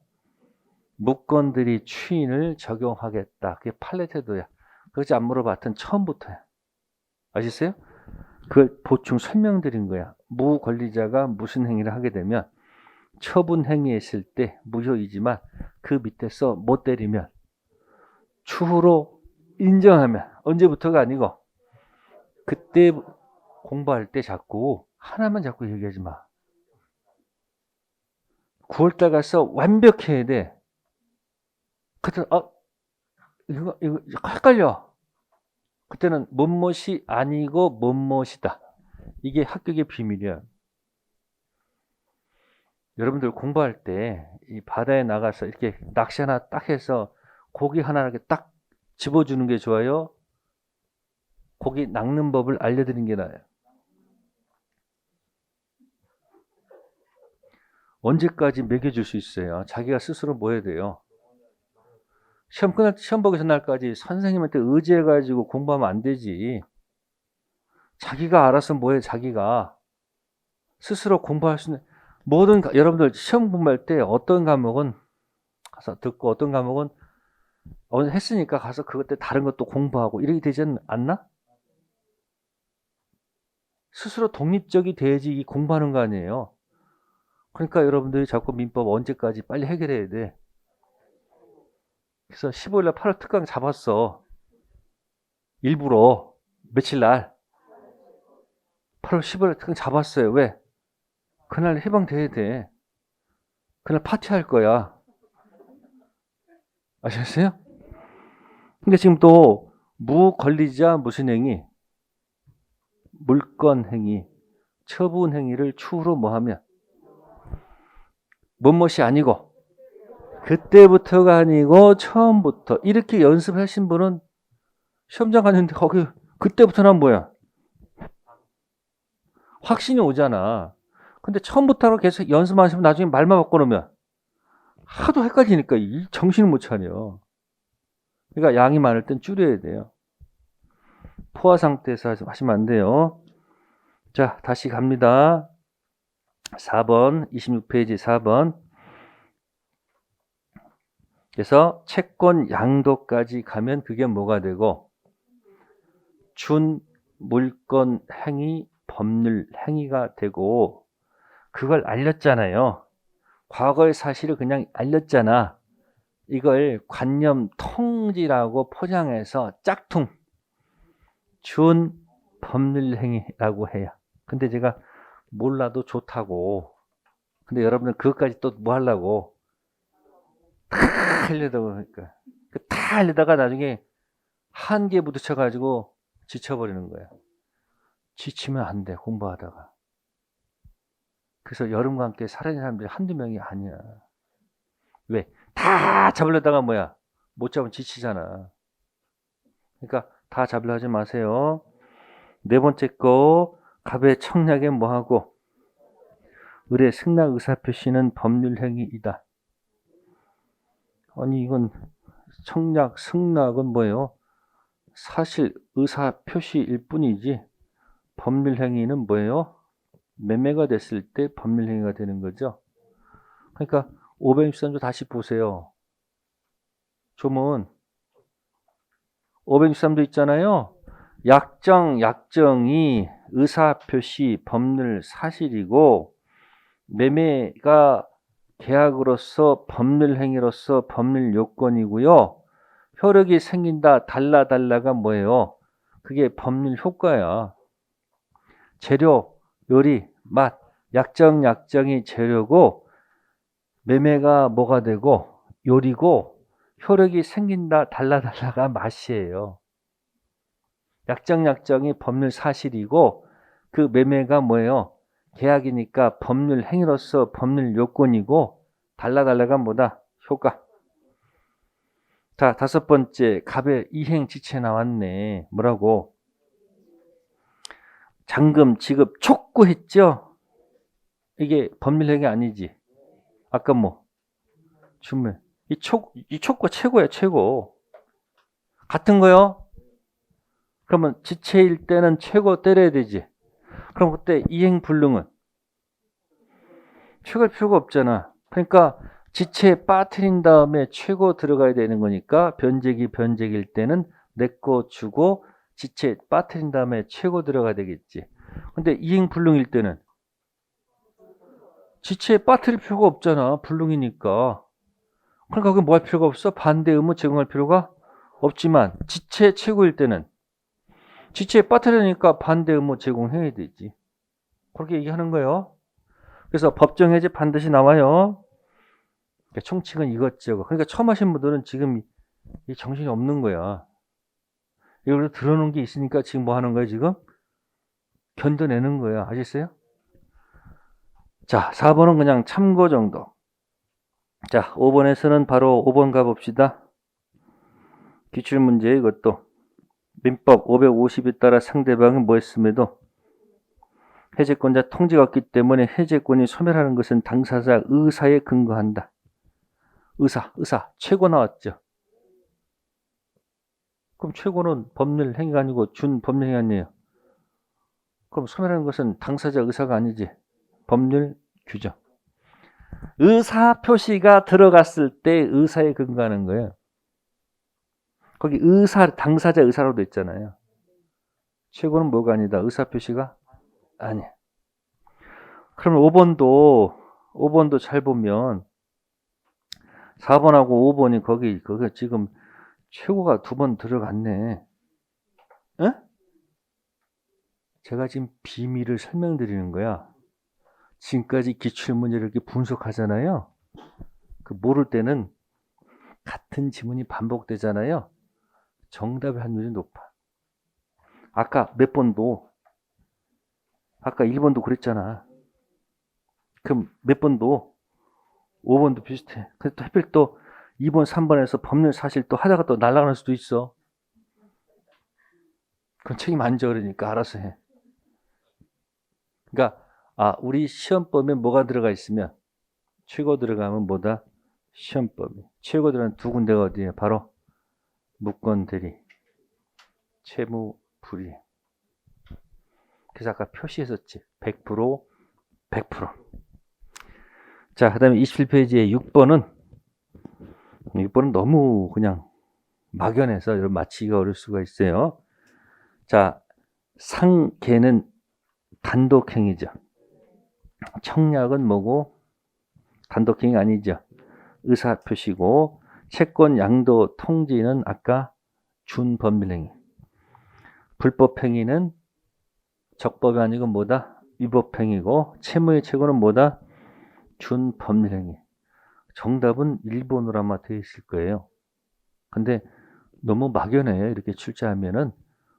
무권 대리 추인을 적용하겠다. 그게 판례 태도야. 그렇지 안 물어봤던 처음부터야. 아시겠어요? 그걸 보충 설명드린 거야. 무권리자가 무슨 행위를 하게 되면 처분 행위했을 때 무효이지만 그 밑에서 못 때리면 추후로 인정하면 언제부터가 아니고 그때 공부할 때 자꾸 하나만 자꾸 얘기하지 마. 9월달 가서 완벽해야 돼. 그때 이거 헷갈려. 그때는 뭐뭇이 아니고 뭐뭇이다. 이게 합격의 비밀이야. 여러분들 공부할 때 이 바다에 나가서 이렇게 낚시 하나 딱 해서 고기 하나 이렇게 딱 집어주는 게 좋아요? 고기 낚는 법을 알려드리는 게 나아요. 언제까지 먹여줄 수 있어요? 자기가 스스로 뭐 해야 돼요? 시험 보기 전날까지 선생님한테 의지해가지고 공부하면 안 되지. 자기가 알아서 뭐해, 자기가. 스스로 공부할 수 있는, 여러분들 시험 공부할 때 어떤 과목은 가서 듣고 어떤 과목은 했으니까 가서 그것 때 다른 것도 공부하고 이렇게 되지 않나? 스스로 독립적이 돼야지 이 공부하는 거 아니에요. 그러니까 여러분들이 자꾸 민법 언제까지 빨리 해결해야 돼. 그래서 15일날 8월 특강 잡았어. 일부러 며칠 날 8월 15일 특강 잡았어요. 왜? 그날 해방돼야 돼. 그날 파티할 거야. 아셨어요? 근데 지금 또 무권리자 무슨 행위? 물권 행위, 처분 행위를 추후로 뭐 하면? 무엇이 아니고 그때부터가 아니고 처음부터 이렇게 연습하신 분은 시험장 갔는데 거기 그때부터는 뭐야? 확신이 오잖아. 근데 처음부터 계속 연습하시면 나중에 말만 바꿔놓으면 하도 헷갈리니까 이 정신을 못 차려. 그러니까 양이 많을 땐 줄여야 돼요. 포화 상태에서 하시면 안 돼요. 자, 다시 갑니다. 4번, 26페이지 4번. 그래서 채권 양도까지 가면 그게 뭐가 되고, 준 물권 행위, 법률 행위가 되고, 그걸 알렸잖아요. 과거의 사실을 그냥 알렸잖아. 이걸 관념 통지라고 포장해서 짝퉁, 준 법률 행위라고 해요. 근데 제가 몰라도 좋다고. 근데 여러분은 그것까지 또 뭐 하려고? 다 하려다가 그러니까. 다 하려다가 나중에 한계에 부딪혀가지고 지쳐버리는 거야. 지치면 안 돼, 공부하다가. 그래서 여름과 함께 사라진 사람들이 한두 명이 아니야. 왜? 다 잡으려다가 뭐야? 못 잡으면 지치잖아. 그러니까 다 잡으려 하지 마세요. 네 번째 거, 갑의 청약에 뭐하고? 을의 승낙 의사표시는 법률행위이다. 아니 이건 청약, 승낙은 뭐예요? 사실 의사표시일 뿐이지 법률행위는 뭐예요? 매매가 됐을 때 법률행위가 되는 거죠. 그러니까 563조 다시 보세요. 조문 563조 있잖아요. 약정이 의사표시 법률 사실이고 매매가 계약으로서 법률행위로서 법률 요건이고요. 효력이 생긴다 달라가 뭐예요? 그게 법률 효과야. 재료, 요리, 맛, 약정이 재료고 매매가 뭐가 되고 요리고 효력이 생긴다 달라가 맛이에요. 약정이 법률 사실이고 그 매매가 뭐예요? 계약이니까 법률 행위로서 법률 요건이고 달라가 뭐다? 효과. 자, 다섯 번째 갑의 이행지체 나왔네. 뭐라고? 잔금 지급 촉구했죠? 이게 법률 행위 아니지? 아까 뭐 주문 이 촉구 최고야 최고. 같은 거요? 그러면 지체일 때는 최고 때려야 되지. 그럼 그때 이행 불능은 최고할 필요가 없잖아. 그러니까 지체에 빠뜨린 다음에 최고 들어가야 되는 거니까 변제일 때는 내 거 주고 지체 빠뜨린 다음에 최고 들어가야 되겠지. 근데 이행 불능일 때는 지체에 빠뜨릴 필요가 없잖아. 불능이니까. 그러니까 그게 뭐 할 필요가 없어? 반대 의무 제공할 필요가 없지만 지체 최고일 때는 지체에 빠뜨리니까 반대 의무 제공해야 되지. 그렇게 얘기하는 거예요. 그래서 법정 해제 반드시 나와요. 그러니까 총칙은 이것저것. 그러니까 처음 하신 분들은 지금 이 정신이 없는 거야. 이걸 들어놓은 게 있으니까 지금 뭐 하는 거야, 지금? 견뎌내는 거야. 아시겠어요? 자, 4번은 그냥 참고 정도. 자, 5번에서는 바로 5번 가봅시다. 기출문제 이것도. 민법 550에 따라 상대방이 뭐 했음에도 해제권자 통지가 없기 때문에 해제권이 소멸하는 것은 당사자 의사에 근거한다. 의사. 최고 나왔죠. 그럼 최고는 법률 행위가 아니고 준 법률 행위 아니에요. 그럼 소멸하는 것은 당사자 의사가 아니지. 법률 규정. 의사 표시가 들어갔을 때 의사에 근거하는 거예요. 거기 당사자 의사로 돼 있잖아요. 최고는 뭐가 아니다. 의사 표시가 아니야. 그러면 5번도 잘 보면 4번하고 5번이 거기 지금 최고가 2번 들어갔네. 에? 제가 지금 비밀을 설명드리는 거야. 지금까지 기출문제를 이렇게 분석하잖아요. 그 모를 때는 같은 지문이 반복되잖아요. 정답의 확률이 높아. 아까 1번도 그랬잖아. 그럼 몇 번도 5번도 비슷해. 근데 또 하필 또 2번, 3번에서 법률 사실 또 하다가 또 날아가는 수도 있어. 그건 책임 안 져. 그러니까 알아서 해. 그러니까 우리 시험법에 뭐가 들어가 있으면 최고 들어가면 뭐다? 시험법이. 최고 들어가는 두 군데가 어디예요? 바로 무권 대리, 채무 불이행. 그래서 아까 표시했었지. 100%, 100%. 자, 그 다음에 27페이지에 6번은 너무 그냥 막연해서 여러분 맞히기가 어려울 수가 있어요. 자, 상계는 단독행위죠. 청약은 뭐고? 단독행위 아니죠. 의사표시고, 채권 양도 통지는 아까 준법률행위. 불법행위는 적법이 아니고 뭐다? 위법행위고, 채무의 최고는 뭐다? 준법률행위. 정답은 1번으로 아마 되어 있을 거예요. 근데 너무 막연해요. 이렇게 출제하면은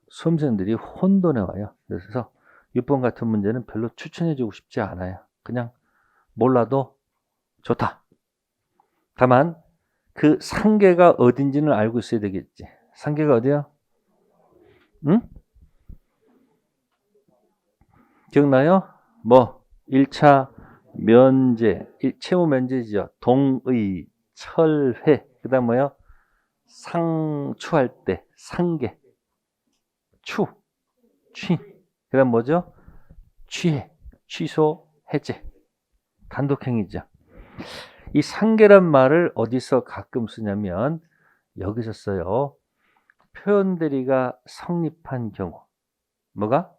수험생들이 혼돈해 와요. 그래서 6번 같은 문제는 별로 추천해주고 싶지 않아요. 그냥 몰라도 좋다. 다만 그 상계가 어딘지는 알고 있어야 되겠지. 상계가 어디야? 응? 기억나요? 뭐 1차 면제, 채무 면제지요. 동의, 철회. 그다음 뭐요? 상추할 때 상계, 추, 취. 그다음 뭐죠? 취해, 취소, 해제. 단독행위죠. 이 상계란 말을 어디서 가끔 쓰냐면 여기서 써요. 표현대리가 성립한 경우. 뭐가?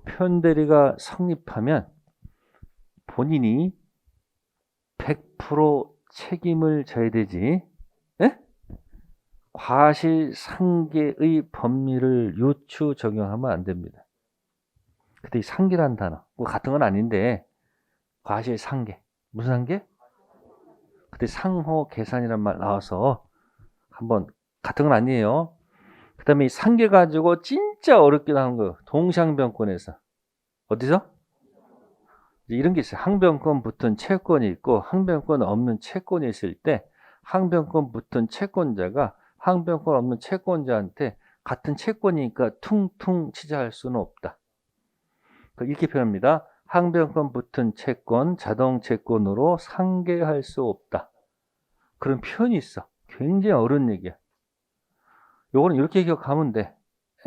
표현대리가 성립하면 본인이 100% 책임을 져야 되지. 예? 과실상계의 법리를 요추 적용하면 안 됩니다. 근데 이 상계란 단어, 뭐 같은 건 아닌데 과실상계. 무슨 상계? 그때 상호 계산이란 말 나와서 한번 같은 건 아니에요. 그 다음에 이 상계 가지고 진짜 어렵게 나온 거 동상병권에서 어디서? 이런 게 있어요. 항변권 붙은 채권이 있고 항변권 없는 채권이 있을 때 항변권 붙은 채권자가 항변권 없는 채권자한테 같은 채권이니까 퉁퉁 치자할 수는 없다. 이렇게 표현합니다. 항변권 붙은 채권, 자동 채권으로 상계할 수 없다. 그런 표현이 있어. 굉장히 어려운 얘기야. 요거는 이렇게 기억하면 돼.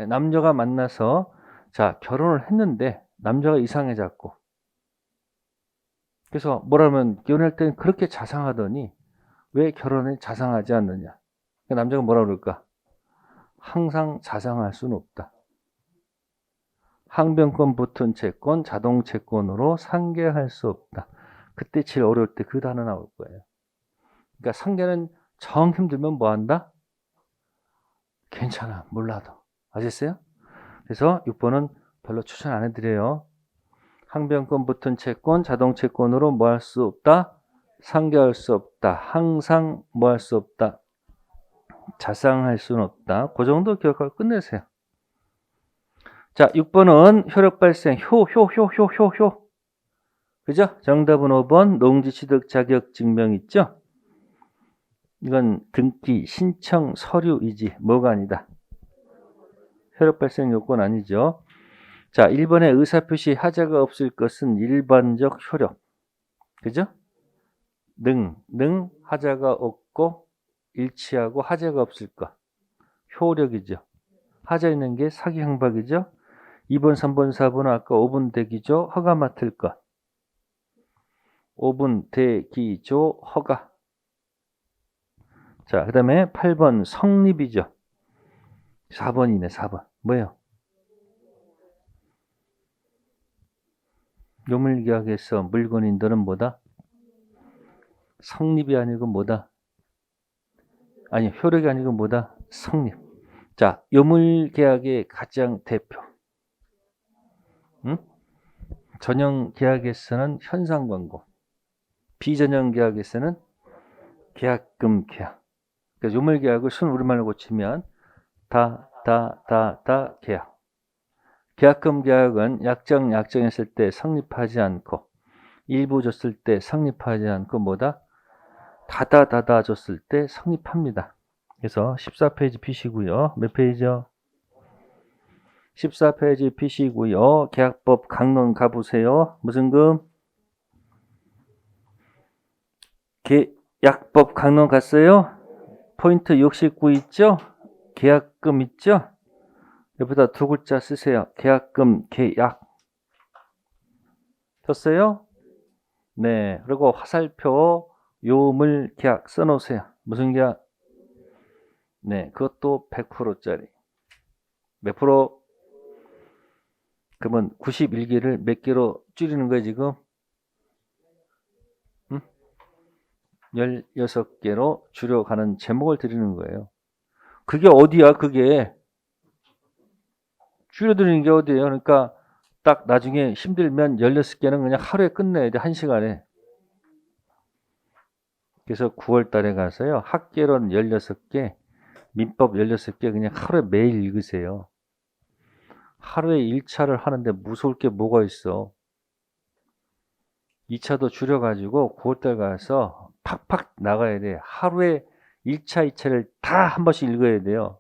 남자가 만나서 자 결혼을 했는데 남자가 이상해졌고 그래서 뭐라면 연애할 때는 그렇게 자상하더니 왜 결혼에 자상하지 않느냐. 남자가 뭐라 그럴까? 항상 자상할 수는 없다. 항변권 붙은 채권, 자동 채권으로 상계할 수 없다. 그때 제일 어려울 때 그 단어 나올 거예요. 그러니까 상계는 정 힘들면 뭐 한다? 괜찮아. 몰라도. 아셨어요? 그래서 6번은 별로 추천 안 해드려요. 항변권 붙은 채권, 자동 채권으로 뭐 할 수 없다? 상계할 수 없다. 항상 뭐 할 수 없다? 자상할 수는 없다. 그 정도 기억하고 끝내세요. 자, 6번은 효력 발생, 효. 그죠? 정답은 5번, 농지 취득 자격 증명 있죠? 이건 등기, 신청, 서류이지, 뭐가 아니다. 효력 발생 요건 아니죠. 자, 1번에 의사표시 하자가 없을 것은 일반적 효력. 그죠? 하자가 없고 일치하고 하자가 없을 것. 효력이죠. 하자 있는 게 사기 향박이죠. 2번, 3번, 4번은 아까 5분 대기조 허가 맡을 것. 5분 대기조 허가. 자, 그 다음에 8번 성립이죠. 4번이네, 4번. 뭐예요? 요물계약에서 물건인들은 뭐다? 성립이 아니고 뭐다? 아니, 효력이 아니고 뭐다? 성립. 자, 요물계약의 가장 대표. 응? 전형계약에서는 현상광고. 비전형계약에서는 계약금 계약. 그러니까 요물계약을 순 우리말로 고치면 다 계약. 계약금 계약은 약정했을 때 성립하지 않고 일부 줬을 때 성립하지 않고 뭐다? 다다 줬을 때 성립합니다. 그래서 14페이지 피시고요. 몇 페이지요? 14페이지 피시고요. 계약법 강론 가보세요. 무슨 금? 계약법 강론 갔어요? 포인트 69 있죠? 계약금 있죠? 여기다 두 글자 쓰세요. 계약금, 계약. 쳤어요? 네. 그리고 화살표, 요물 계약 써놓으세요. 무슨 계약? 네. 그것도 100%짜리. 몇 프로? 그러면 91개를 몇 개로 줄이는 거예요, 지금? 16개로 줄여가는 제목을 드리는 거예요. 그게 어디야, 그게? 줄여드리는 게 어디예요? 그러니까 딱 나중에 힘들면 16개는 그냥 하루에 끝내야 돼, 1시간에. 그래서 9월 달에 가서요, 학개론 16개, 민법 16개 그냥 하루에 매일 읽으세요. 하루에 1차를 하는데 무서울 게 뭐가 있어. 2차도 줄여가지고 9월 달 가서 팍팍 나가야 돼. 하루에 1차, 2차를 다 한 번씩 읽어야 돼요.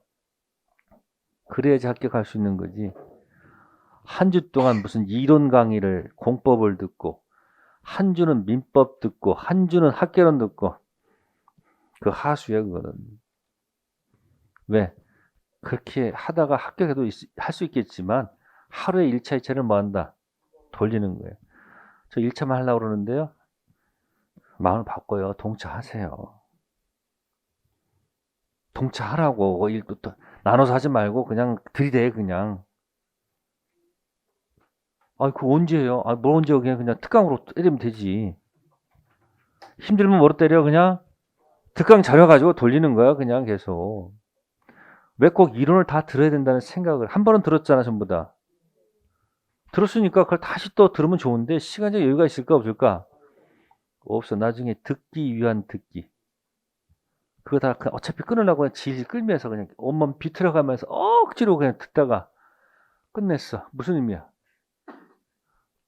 그래야지 합격할 수 있는 거지. 한 주 동안 무슨 이론 강의를 공법을 듣고 한 주는 민법 듣고 한 주는 학개론 듣고 그 하수야 그거는. 왜? 그렇게 하다가 합격해도 할 수 있겠지만 하루에 1차, 2차를 뭐 한다? 돌리는 거예요. 저 1차만 하려고 그러는데요. 마음을 바꿔요. 동차하세요. 동차하라고. 일부터 나눠서 하지 말고 그냥 들이대 그냥. 아, 그거 언제예요? 아, 뭘 언제요? 그냥 특강으로 때리면 되지. 힘들면 뭐로 때려? 그냥 특강 자료 가지고 돌리는 거야. 그냥 계속. 왜 꼭 이론을 다 들어야 된다는 생각을 한 번은 들었잖아, 전부 다. 들었으니까 그걸 다시 또 들으면 좋은데 시간적 여유가 있을까 없을까? 없어. 나중에 듣기 위한 듣기. 그거 다 어차피 끊으려고 그냥 질질 끌면서 그냥 온몸 비틀어가면서 억지로 그냥 듣다가 끝냈어. 무슨 의미야?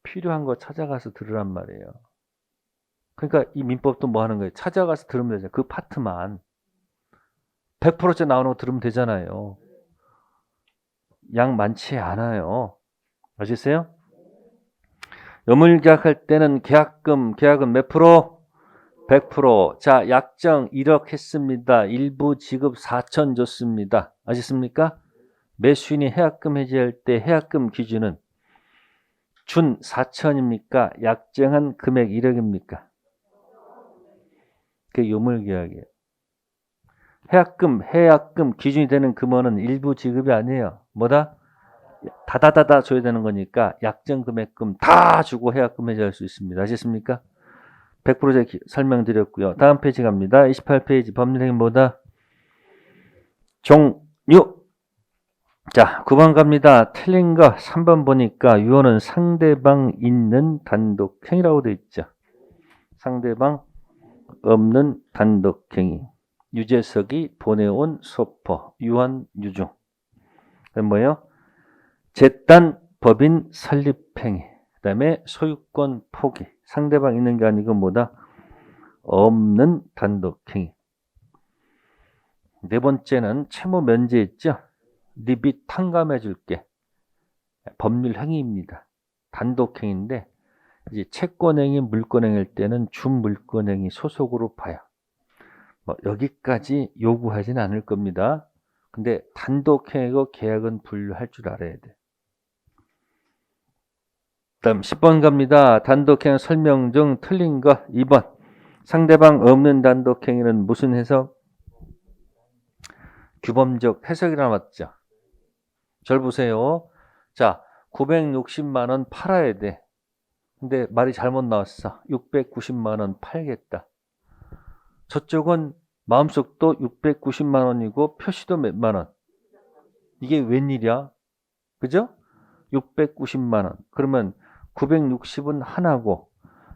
필요한 거 찾아가서 들으란 말이에요. 그러니까 이 민법도 뭐 하는 거예요? 찾아가서 들으면 되잖아요. 그 파트만 100%째 나오는 거 들으면 되잖아요. 양 많지 않아요. 아시겠어요? 여물계약할 때는 계약은 몇 프로? 100%. 자, 약정 1억 했습니다. 일부 지급 4천 줬습니다. 아셨습니까? 매수인이 해약금 해지할 때 해약금 기준은 준 4천입니까? 약정한 금액 1억입니까? 그게 요물계약이에요. 해약금 기준이 되는 금원은 일부 지급이 아니에요. 뭐다? 다다다다 줘야 되는 거니까 약정 금액금 다 주고 해약금 해지할 수 있습니다. 아셨습니까? 100% 설명드렸고요. 다음 페이지 갑니다. 28페이지 법률행위 뭐다? 종류. 자, 9번 갑니다. 틀린 거 3번 보니까 유언은 상대방 있는 단독행위라고 되어 있죠. 상대방 없는 단독행위. 유재석이 보내온 소포, 유한, 유중. 그럼 뭐예요? 제단 법인 설립행위. 그 다음에 소유권 포기. 상대방 있는 게 아니고 뭐다? 없는 단독행위. 네 번째는 채무 면제 있죠? 네 빚 탕감해 줄게. 법률 행위입니다. 단독행위인데 이제 채권행위, 물권행위일 때는 준물권행위 소속으로 봐요. 뭐 여기까지 요구하지는 않을 겁니다. 근데 단독행위고 계약은 분류할 줄 알아야 돼. 다음 10번 갑니다. 단독행위 설명 중 틀린 거 2번. 상대방 없는 단독행위는 무슨 해석? 규범적 해석이라 맞죠? 절 보세요. 자, 960만 원 팔아야 돼. 근데 말이 잘못 나왔어. 690만 원 팔겠다. 저쪽은 마음속도 690만 원이고 표시도 몇만 원. 이게 웬일이야? 그죠? 690만 원. 그러면 960은 하나고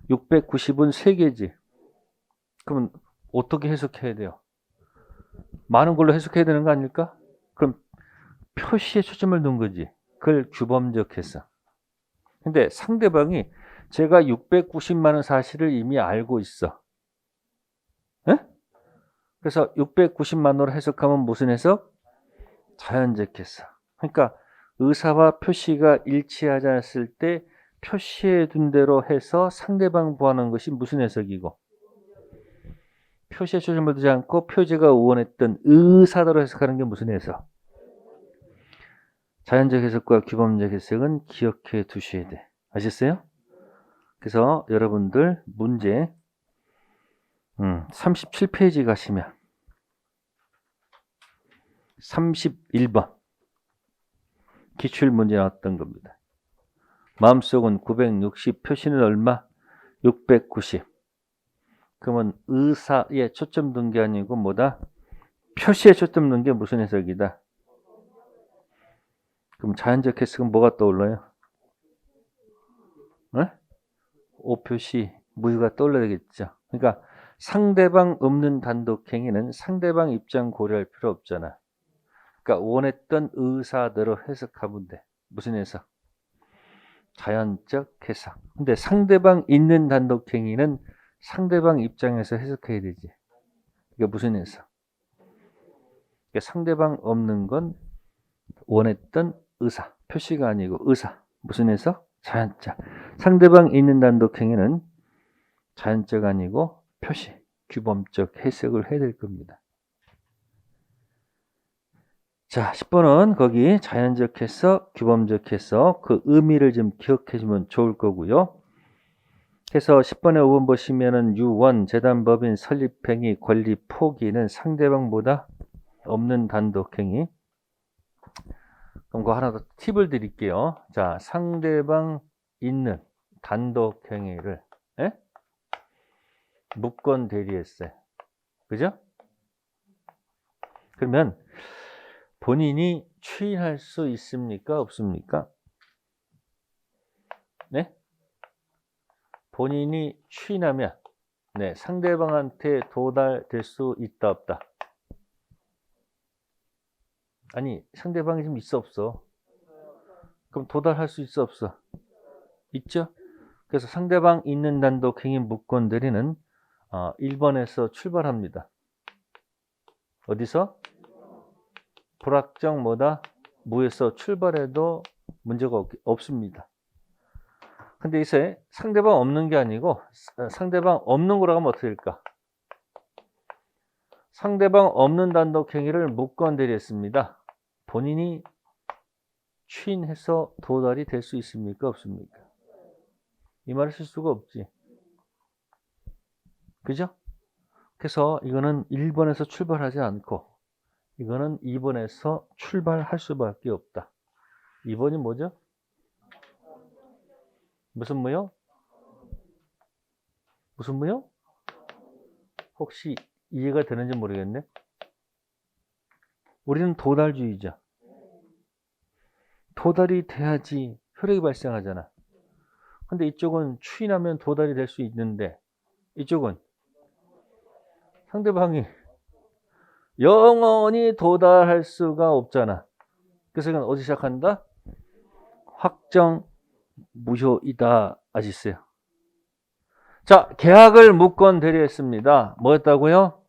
690은 세 개지. 그러면 어떻게 해석해야 돼요? 많은 걸로 해석해야 되는 거 아닐까? 그럼 표시에 초점을 둔 거지. 그걸 규범적 해석. 근데 상대방이 제가 690만 원 사실을 이미 알고 있어. 에? 그래서 690만 원으로 해석하면 무슨 해석? 자연적 해석. 그러니까 의사와 표시가 일치하지 않았을 때 표시해 둔 대로 해서 상대방 보하는 것이 무슨 해석이고, 표시에 초점을 두지 않고 표제가 원했던 의사대로 해석하는 게 무슨 해석? 자연적 해석과 규범적 해석은 기억해 두셔야 돼. 아셨어요? 그래서 여러분들 문제 37페이지 가시면 31번 기출문제 나왔던 겁니다. 마음속은 960, 표시는 얼마? 690. 그러면 의사에 초점 둔 게 아니고 뭐다? 표시에 초점 둔 게 무슨 해석이다? 그럼 자연적 해석은 뭐가 떠올라요? 네? 오표시, 무효가 떠올라야겠죠. 그러니까 상대방 없는 단독행위는 상대방 입장 고려할 필요 없잖아. 그러니까 원했던 의사대로 해석하면 돼. 무슨 해석? 자연적 해석. 근데 상대방 있는 단독행위는 상대방 입장에서 해석해야 되지. 이게 무슨 해석? 그러니까 상대방 없는 건 원했던 의사, 표시가 아니고 의사. 무슨 해석? 자연적. 상대방 있는 단독행위는 자연적 아니고 표시, 규범적 해석을 해야 될 겁니다. 자, 10번은 거기 자연적 해석, 규범적 해석, 그 의미를 좀 기억해 주면 좋을 거고요. 그래서 10번에 5번 보시면은 유원, 재단법인, 설립행위, 권리 포기는 상대방보다 없는 단독행위. 그럼 그거 하나 더 팁을 드릴게요. 자, 상대방 있는 단독행위를 무권 대리했어요. 그죠? 그러면 본인이 추인할 수 있습니까? 없습니까? 네? 본인이 추인하면 네, 상대방한테 도달될 수 있다 없다? 아니, 상대방이 좀 있어 없어? 그럼 도달할 수 있어 없어? 있죠? 그래서 상대방 있는 단독행위 무권 대리는 1번에서 출발합니다. 어디서? 불확정 뭐다? 무에서 출발해도 문제가 없습니다. 근데 이제 상대방 없는 게 아니고 상대방 없는 거라고 하면 어떻게 될까? 상대방 없는 단독행위를 무권 대리했습니다. 본인이 추인해서 도달이 될 수 있습니까? 없습니까? 이 말을 쓸 수가 없지. 그죠? 그래서 이거는 1번에서 출발하지 않고 이거는 2번에서 출발할 수밖에 없다. 2번이 뭐죠? 무슨 무효? 무슨 무효? 혹시 이해가 되는지 모르겠네. 우리는 도달주의자. 도달이 돼야지 효력이 발생하잖아. 근데 이쪽은 추인하면 도달이 될 수 있는데 이쪽은 상대방이 영원히 도달할 수가 없잖아. 그래서 이건 어디 시작한다? 확정 무효이다. 아시겠어요? 자, 계약을 무권 대리했습니다. 뭐였다고요?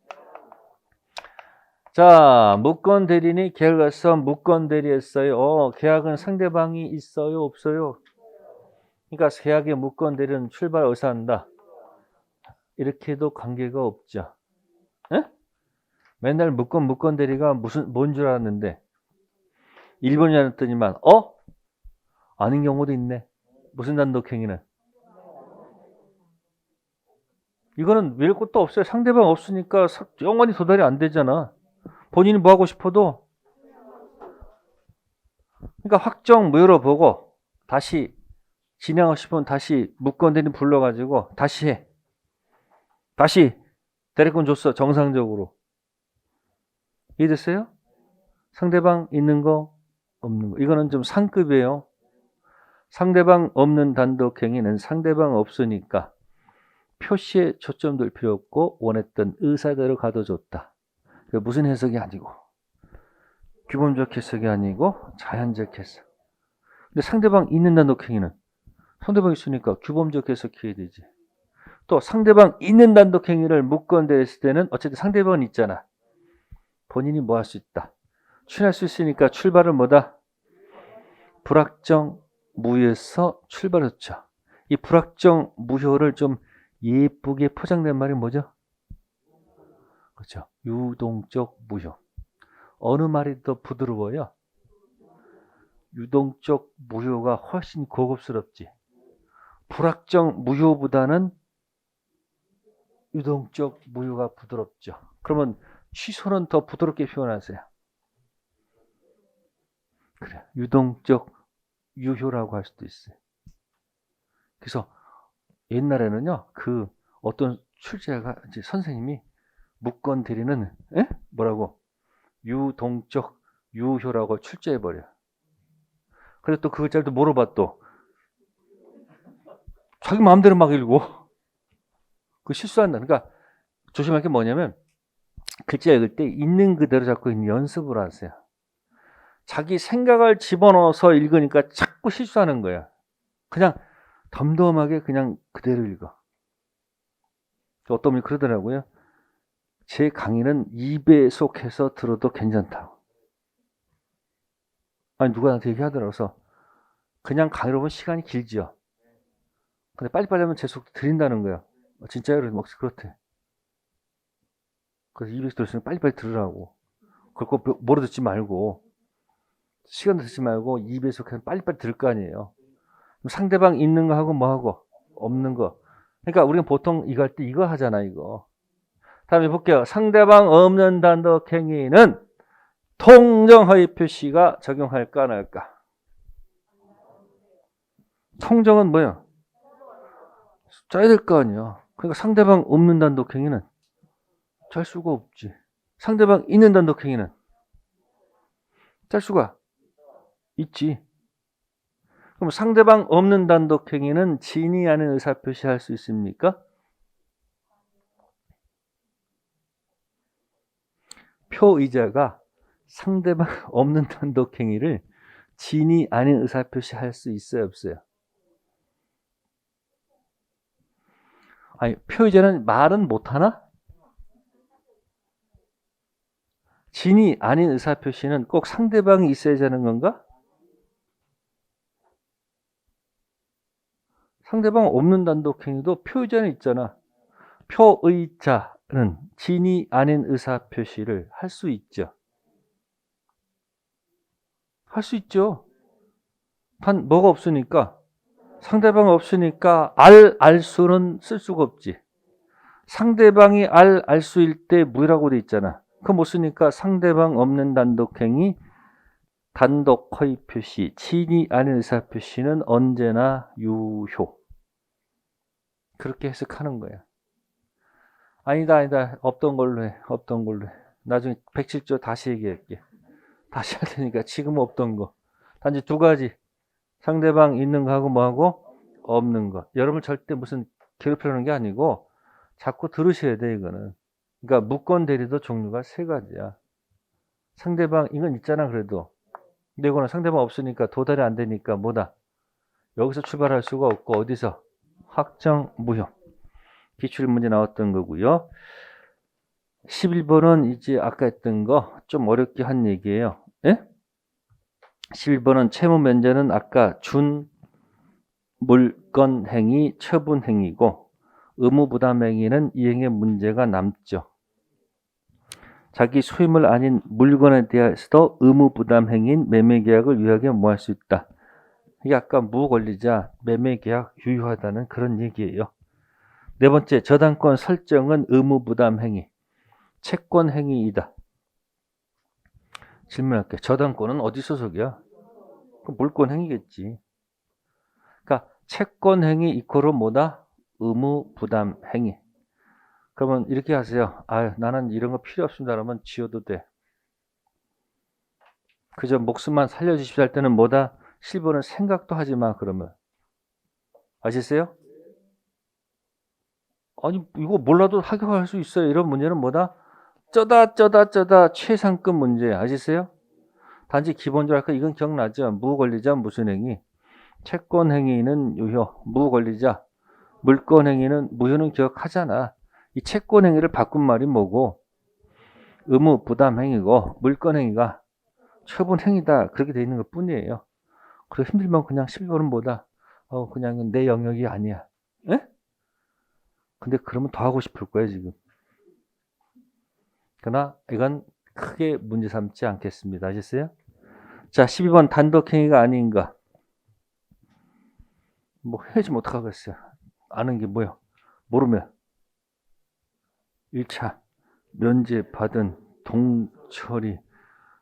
자, 무권 대리니 계약을 해서 무권 대리했어요. 계약은 상대방이 있어요? 없어요? 그러니까 계약의 무권 대리는 출발 어디서 한다? 이렇게 해도 관계가 없죠. 에? 맨날 무권 대리가 뭔 줄 알았는데 1번이 알았더니만 아닌 경우도 있네. 무슨 단독행위는? 이거는 외울 것도 없어요. 상대방 없으니까 영원히 도달이 안 되잖아. 본인이 뭐 하고 싶어도. 그러니까 확정 무효로 보고 다시 진행하고 싶으면 다시 무권 대리 불러가지고 다시 해. 다시 대리권 줬어. 정상적으로. 이해됐어요? 상대방 있는 거 없는 거. 이거는 좀 상급이에요. 상대방 없는 단독행위는 상대방 없으니까 표시에 초점 둘 필요 없고 원했던 의사대로 가도 좋다. 무슨 해석이 아니고 규범적 해석이 아니고 자연적 해석. 근데 상대방 있는 단독행위는 상대방 있으니까 규범적 해석해야 되지. 또 상대방 있는 단독 행위를 무건대했을 때는 어쨌든 상대방은 있잖아. 본인이 뭐 할 수 있다. 취할 수 있으니까 출발을 뭐다? 불확정 무효에서 출발했죠. 이 불확정 무효를 좀 예쁘게 포장된 말이 뭐죠? 그렇죠. 유동적 무효. 어느 말이 더 부드러워요? 유동적 무효가 훨씬 고급스럽지. 불확정 무효보다는 유동적 무효가 부드럽죠. 그러면 취소는 더 부드럽게 표현하세요. 그래, 유동적 유효라고 할 수도 있어요. 그래서 옛날에는요, 그 어떤 출제가 이제 선생님이 무건 대리는 뭐라고 유동적 유효라고 출제해 버려. 그래서 또 그 글자를 또 물어봐 또 자기 마음대로 막 읽고 그 실수한다. 그러니까 조심할 게 뭐냐면 글자 읽을 때 있는 그대로 자꾸 연습을 하세요. 자기 생각을 집어넣어서 읽으니까 자꾸 실수하는 거야. 그냥 덤덤하게 그냥 그대로 읽어. 어떤 분이 그러더라고요. 제 강의는 2배속해서 들어도 괜찮다고. 아니 누가 나한테 얘기하더라고요. 그래서 그냥 강의로 보면 시간이 길지요. 근데 빨리빨리 하면 제 속도 들린다는 거야. 진짜요? 그래서 그렇대. 그래서 2배속 들었으면 빨리빨리 들으라고. 그걸 꼭 뭐로 듣지 말고 시간 듣지 말고 2배속 해서 빨리빨리 들을 거 아니에요. 상대방 있는 거 하고 뭐 하고 없는 거. 그러니까 우리는 보통 이거 할 때 이거 하잖아 이거. 다음에 볼게요. 상대방 없는 단독 행위는 통정허위 표시가 적용할까 안 할까? 통정은 뭐야? 짜야 될 거 아니야. 그러니까 상대방 없는 단독 행위는 짤 수가 없지. 상대방 있는 단독 행위는 짤 수가 있지. 그럼 상대방 없는 단독 행위는 진위 아닌 의사표시 할 수 있습니까? 표의자가 상대방 없는 단독 행위를 진위 아닌 의사표시 할 수 있어요, 없어요? 아니, 표의자는 말은 못하나? 진위 아닌 의사표시는 꼭 상대방이 있어야 하는 건가? 상대방 없는 단독 행위도 표의자는 있잖아. 표의자는 진위 아닌 의사표시를 할 수 있죠. 할 수 있죠. 단 뭐가 없으니까 상대방 없으니까 알 수는 쓸 수가 없지. 상대방이 알 수일 때 무라고 돼 있잖아. 그거 못 쓰니까 상대방 없는 단독행위 단독 허위 표시 진위 아닌 의사 표시는 언제나 유효. 그렇게 해석하는 거야. 아니다 없던 걸로 해. 없던 걸로 해. 나중에 107조 다시 얘기할게. 다시 할 테니까 지금 없던 거. 단지 두 가지. 상대방 있는 거 하고 뭐 하고 없는 거. 여러분 절대 무슨 괴롭히려는 게 아니고 자꾸 들으셔야 돼 이거는. 그러니까 무건 대리도 종류가 세 가지야. 상대방 이건 있잖아 그래도. 근데 이거는 상대방 없으니까 도달이 안 되니까 뭐다. 여기서 출발할 수가 없고 어디서? 확정 무효. 기출문제 나왔던 거고요. 11번은 이제 아까 했던 거 좀 어렵게 한 얘기예요. 예? 11번은 채무 면제는 아까 준 물건 행위, 처분 행위고 의무 부담 행위는 이행의 문제가 남죠. 자기 소유물 아닌 물건에 대해서도 의무 부담 행위인 매매 계약을 유효하게 뭐할 수 있다. 이게 아까 무 권리자 매매 계약 유효하다는 그런 얘기예요. 네 번째, 저당권 설정은 의무 부담 행위, 채권 행위이다. 질문할게. 저당권은 어디 소속이야? 그 물권 행위겠지. 그러니까 채권 행위 이코로 뭐다? 의무 부담 행위. 그러면 이렇게 하세요. 나는 이런 거 필요 없습니다. 그러면 지워도 돼. 그저 목숨만 살려주십시오 할 때는 뭐다? 실버는 생각도 하지 마. 그러면 아시겠어요? 아니 이거 몰라도 합격할 수 있어요. 이런 문제는 뭐다? 쩌다 최상급 문제 아시세요? 단지 기본적으로 이건 기억나죠? 무권리자 무슨 행위? 채권 행위는 유효, 무 걸리자 물권 행위는 무효는 기억하잖아. 이 채권 행위를 바꾼 말이 뭐고 의무 부담 행위고 물권 행위가 처분 행위다 그렇게 돼 있는 것 뿐이에요. 그리고 힘들면 그냥 12번은 뭐다? 그냥 내 영역이 아니야. 에? 근데 그러면 더 하고 싶을 거야 지금. 그러나 이건 크게 문제 삼지 않겠습니다. 아셨어요? 자, 12번 단독행위가 아닌가? 뭐 해야지 어떡하겠어요. 아는 게 뭐요? 모르면 1차 면제받은 동철이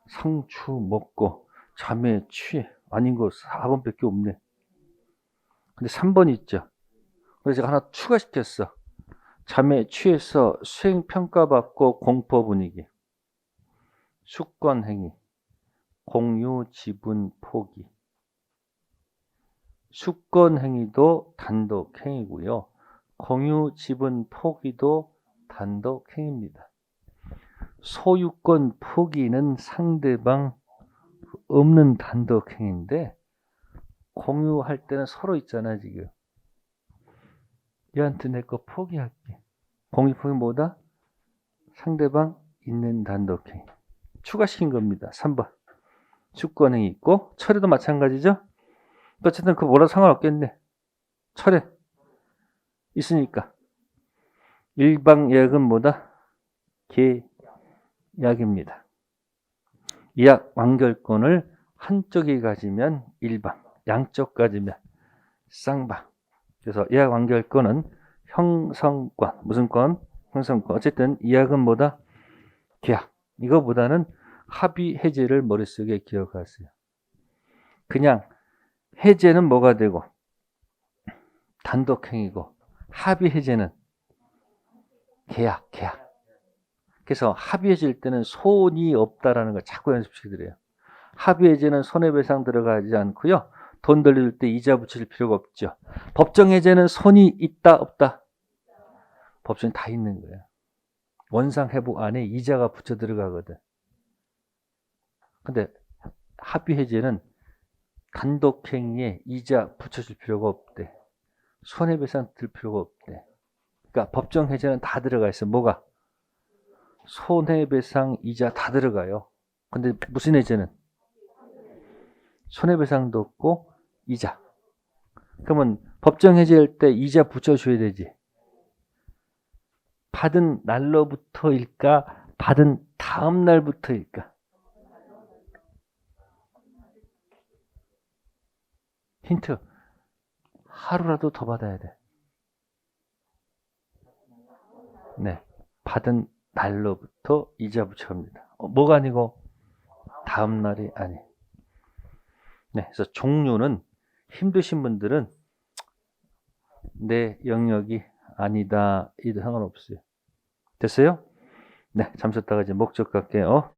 상추 먹고 잠에 취해. 아닌 거 4번밖에 없네. 근데 3번 있죠. 그래서 제가 하나 추가시켰어. 잠에 취해서 수행평가받고 공포 분위기. 수권행위. 공유 지분 포기. 수권행위도 단독행위고요. 공유 지분 포기도 단독행위입니다. 소유권 포기는 상대방 없는 단독행위인데 공유할 때는 서로 있잖아 지금. 얘한테 내 거 포기할게. 공유 포기 뭐다? 상대방 있는 단독행위. 추가시킨 겁니다. 3번. 주권행위 있고 철회도 마찬가지죠. 어쨌든 그 뭐라 상관없겠네. 철회 있으니까. 일방예약은 뭐다? 계약입니다. 예약 완결권을 한쪽이 가지면 일방, 양쪽 가지면 쌍방. 그래서 예약 완결권은 형성권, 무슨 권? 형성권. 어쨌든 예약은 뭐다? 계약. 이거보다는 합의 해제를 머릿속에 기억하세요. 그냥 해제는 뭐가 되고 단독행위고 합의 해제는 계약. 그래서 합의해질 때는 손이 없다라는 걸 자꾸 연습시켜드려요. 합의해제는 손해배상 들어가지 않고요. 돈 돌려줄 때 이자 붙일 필요가 없죠. 법정해제는 손이 있다 없다? 법정이 다 있는 거예요. 원상회복 안에 이자가 붙여 들어가거든. 근데 합의해제는 단독행위에 이자 붙여줄 필요가 없대. 손해배상 들 필요가 없대. 그러니까 법정해제는 다 들어가 있어. 뭐가? 손해배상, 이자 다 들어가요. 근데 무슨 해제는? 손해배상도 없고 이자. 그러면 법정 해제할 때 이자 붙여줘야 되지. 받은 날로부터일까? 받은 다음 날부터일까? 힌트. 하루라도 더 받아야 돼. 네. 받은 날로부터 이자 붙여갑니다. 뭐가 아니고 다음 날이 아니. 네. 그래서 종류는 힘드신 분들은 내 영역이 아니다. 이도 상관없어요. 됐어요? 네. 잠시 쉬었다가 이제 목적 갈게요.